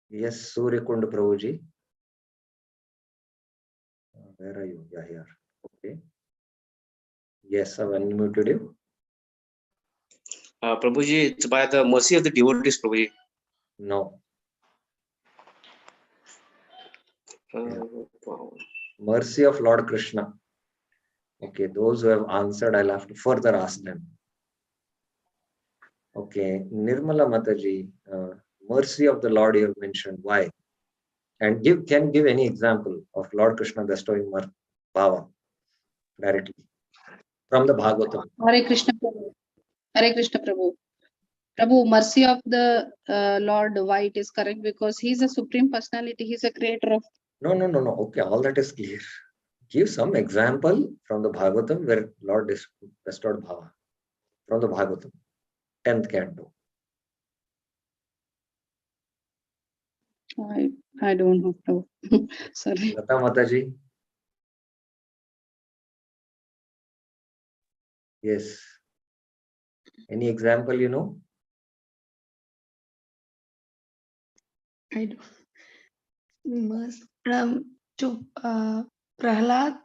[SPEAKER 1] Yes, Surya Kund Prabhuji. Where are you? Yeah, here. Okay. Yes, I've unmuted you.
[SPEAKER 8] Prabhuji, it's by the mercy of the devotees, Prabhuji.
[SPEAKER 1] No. Mercy of Lord Krishna. Okay, those who have answered, I'll have to further ask them. Okay, Nirmala Mataji, mercy of the Lord you have mentioned. Why? And can give any example of Lord Krishna bestowing bhava directly from the Bhagavatam.
[SPEAKER 6] Hare Krishna Prabhu. Hare Krishna Prabhu. Prabhu, mercy of the Lord, why it is correct? Because he is a supreme personality. He is a creator of.
[SPEAKER 1] No. Okay, all that is clear. Give some example from the Bhagavatam where Lord bestowed bhava from the Bhagavatam, 10th canto.
[SPEAKER 6] I don't know, Prabhu. Sorry.
[SPEAKER 1] Lata Mataji. Yes. Any example you know?
[SPEAKER 2] I don't. To Prahlad,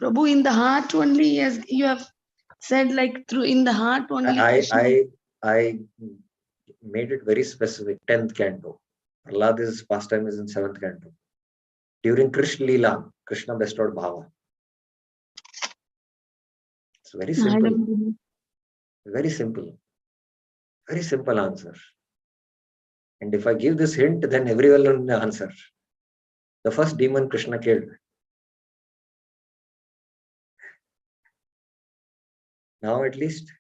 [SPEAKER 2] Prabhu, in the heart only, as you have said, like through in the heart only.
[SPEAKER 1] I made it very specific. 10th canto. Prahlada's pastime is in 7th canto. During Krishna Leela, Krishna bestowed bhava. It's very simple. Very simple. Very simple answer. And if I give this hint, then everyone will answer. The first demon Krishna killed. Now at least.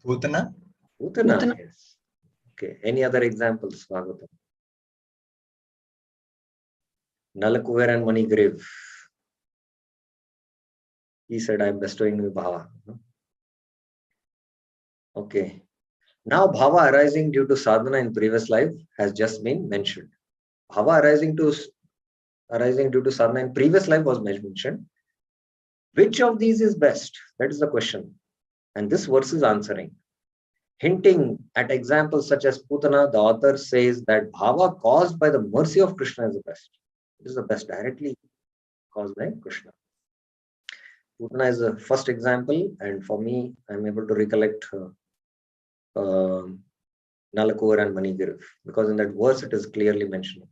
[SPEAKER 3] Putana?
[SPEAKER 1] Putana, yes. Okay. Any other examples, Bhagavatam? Nalakuver and Manigrave. He said, I am bestowing you bhava. Okay. Now bhava arising due to sadhana in previous life has just been mentioned. Bhava arising due to sadhana in previous life was mentioned. Which of these is best? That is the question. And this verse is answering. Hinting at examples such as Putana, the author says that bhava caused by the mercy of Krishna is the best. It is the best directly caused by Krishna. Putana is the first example, and for me, I'm able to recollect Nalakur and Manigiriv, because in that verse it is clearly mentioned.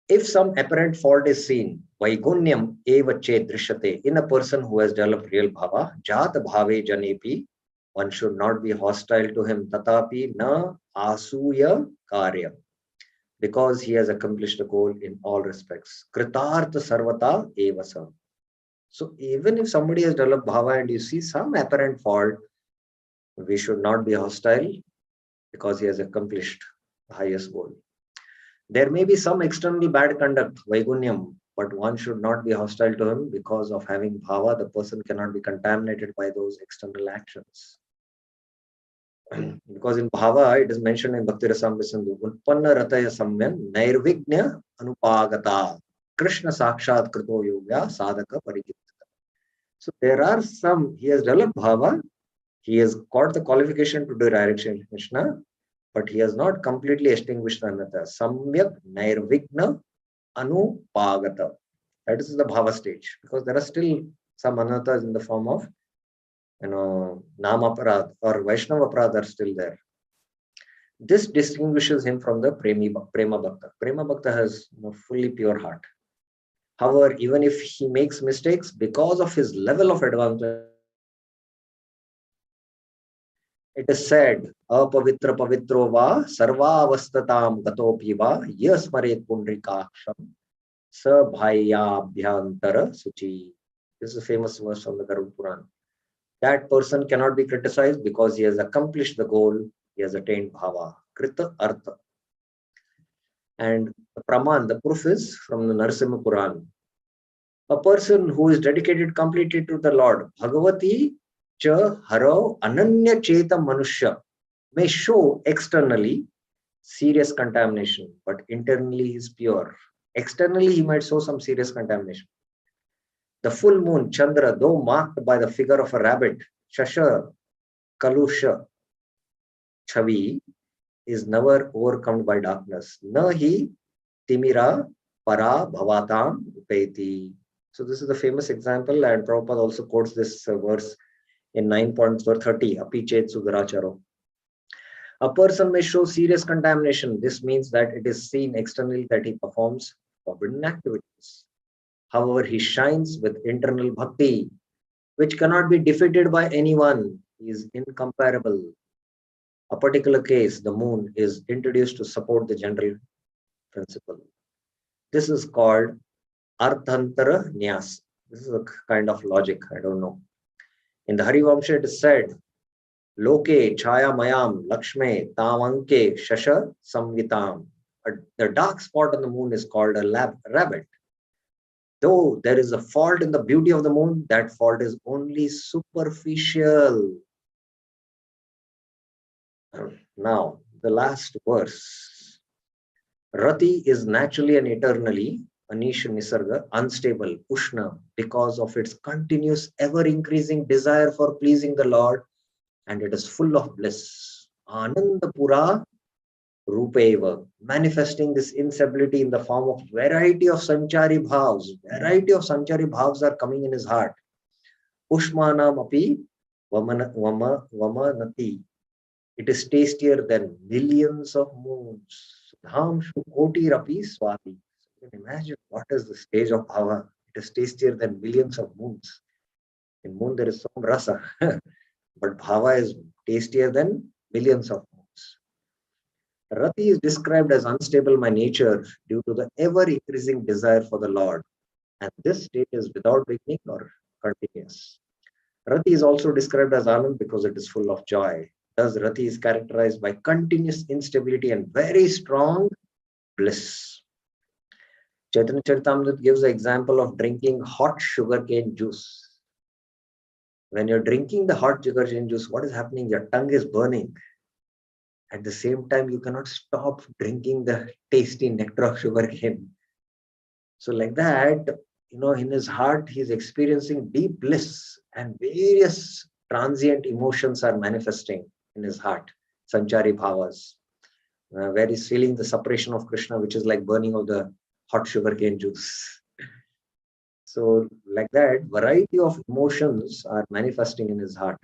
[SPEAKER 1] If some apparent fault is seen, Vaigunyam eva che drishyate, in a person who has developed real bhava, jat bhave janepi, one should not be hostile to him, tatapi na asuya karya, because he has accomplished the goal in all respects. Kritartha sarvata evasa. So even if somebody has developed bhava and you see some apparent fault, we should not be hostile because he has accomplished the highest goal. There may be some external bad conduct, Vaigunyam, but one should not be hostile to him because of having bhava. The person cannot be contaminated by those external actions. Because in bhava, it is mentioned in Bhakti Rasamrita Sindhu, Utpanna Rataya Samyan Nairvignya Anupagata Krishna Sakshat Krito Yoga Sadhaka Parikitata. So there are some, he has developed bhava, he has got the qualification to do direction Krishna, but he has not completely extinguished the anatha. Samyak Nairvigna Anupagata. That is the bhava stage, because there are still some anathas in the form of Nama Aparad or Vaishnava Aparad are still there. This distinguishes him from the Prema Bhakta. Prema Bhakta has fully pure heart. However, even if he makes mistakes, because of his level of advancement, it is said, Apavitra Pavitro va Sarvavastatam Gatopi va Yasmaret Pundrikaksham Sa Bhayabhyantara Suchi. This is a famous verse from the Garuda Puran. That person cannot be criticized because he has accomplished the goal, he has attained bhava, krita artha. And the praman, the proof is from the Narasimha Puran. A person who is dedicated completely to the Lord, Bhagavati cha haro ananya cheta manushya, may show externally serious contamination, but internally he is pure. Externally he might show some serious contamination. The full moon, Chandra, though marked by the figure of a rabbit, Shasha, Kalusha, Chavi, is never overcome by darkness. Nahi Timira Para Bhavatam Upeti. So this is the famous example, and Prabhupada also quotes this verse in 9.30, Apichet Sudaracharo. A person may show serious contamination. This means that it is seen externally that he performs forbidden activities. However, he shines with internal bhakti, which cannot be defeated by anyone. He is incomparable. A particular case, the moon, is introduced to support the general principle. This is called Arthantara Nyas. This is a kind of logic, I don't know. In the Harivamsha, it is said, Loke Chaya Mayam Lakshme Tamanke Shasha Samvitam. The dark spot on the moon is called a rabbit. Though there is a fault in the beauty of the moon, that fault is only superficial. Now, the last verse. Rati is naturally and eternally, Anish Nisarga, unstable, Ushna, because of its continuous, ever-increasing desire for pleasing the Lord, and it is full of bliss. Anandapura Rupeva, manifesting this instability in the form of variety of Sanchari Bhavs. Variety of Sanchari Bhavs are coming in his heart. Ushmanam api vamanati. It is tastier than millions of moons. Dhamshu koti rapi swati. You can imagine what is the stage of bhava. It is tastier than millions of moons. In moon there is some rasa, but bhava is tastier than millions of moons. Rati is described as unstable by nature due to the ever-increasing desire for the Lord, and this state is without beginning or continuous. Rati is also described as Anand because it is full of joy. Thus, Rati is characterized by continuous instability and very strong bliss. Chaitanya Charitamrita gives the example of drinking hot sugarcane juice. When you're drinking the hot sugarcane juice, what is happening? Your tongue is burning. At the same time, you cannot stop drinking the tasty nectar of sugarcane. So like that, in his heart, he's experiencing deep bliss, and various transient emotions are manifesting in his heart, Sanchari Bhavas, where he's feeling the separation of Krishna, which is like burning of the hot sugarcane juice. So like that, variety of emotions are manifesting in his heart.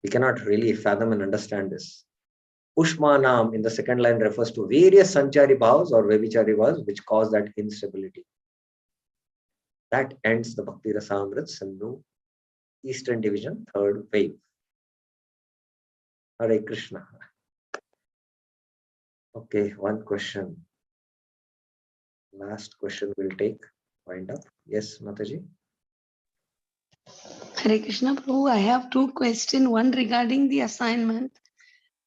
[SPEAKER 1] We cannot really fathom and understand this. Ushmanam in the second line refers to various Sanchari Bhavas or Vevichari Bhavas which cause that instability. That ends the Bhakti Rasamrit Sindhu Eastern Division, third wave. Hare Krishna. Okay, one question. Last question we'll take. Wind up. Yes, Mataji.
[SPEAKER 2] Hare Krishna Prabhu, I have two questions. One regarding the assignment.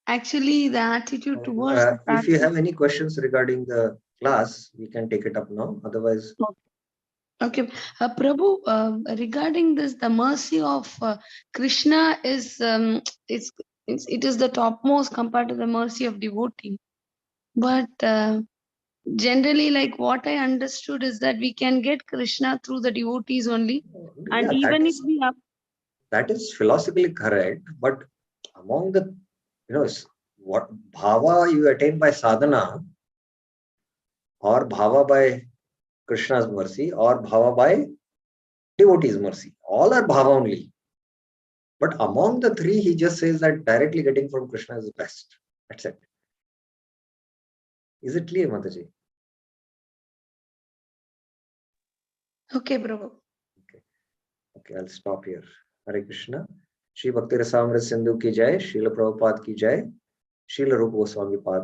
[SPEAKER 2] Actually, the attitude towards the
[SPEAKER 1] if you have any questions regarding the class, we can take it up now. Otherwise,
[SPEAKER 2] okay, Prabhu, regarding this, the mercy of Krishna is it is the topmost compared to the mercy of devotee. But generally, like what I understood is that we can get Krishna through the devotees only, and even if we have
[SPEAKER 1] that is philosophically correct. But among the what bhava you attain by sadhana, or bhava by Krishna's mercy, or bhava by devotee's mercy, all are bhava only. But among the three, he just says that directly getting from Krishna is the best. That's it. Is it clear, Mataji?
[SPEAKER 2] okay, Prabhu.
[SPEAKER 1] Okay, I'll stop here. Hare Krishna. Shri Bhakti Rasamrita Sindhu ki jai, Srila Prabhupada ki jai, Srila Rupa Goswami Pad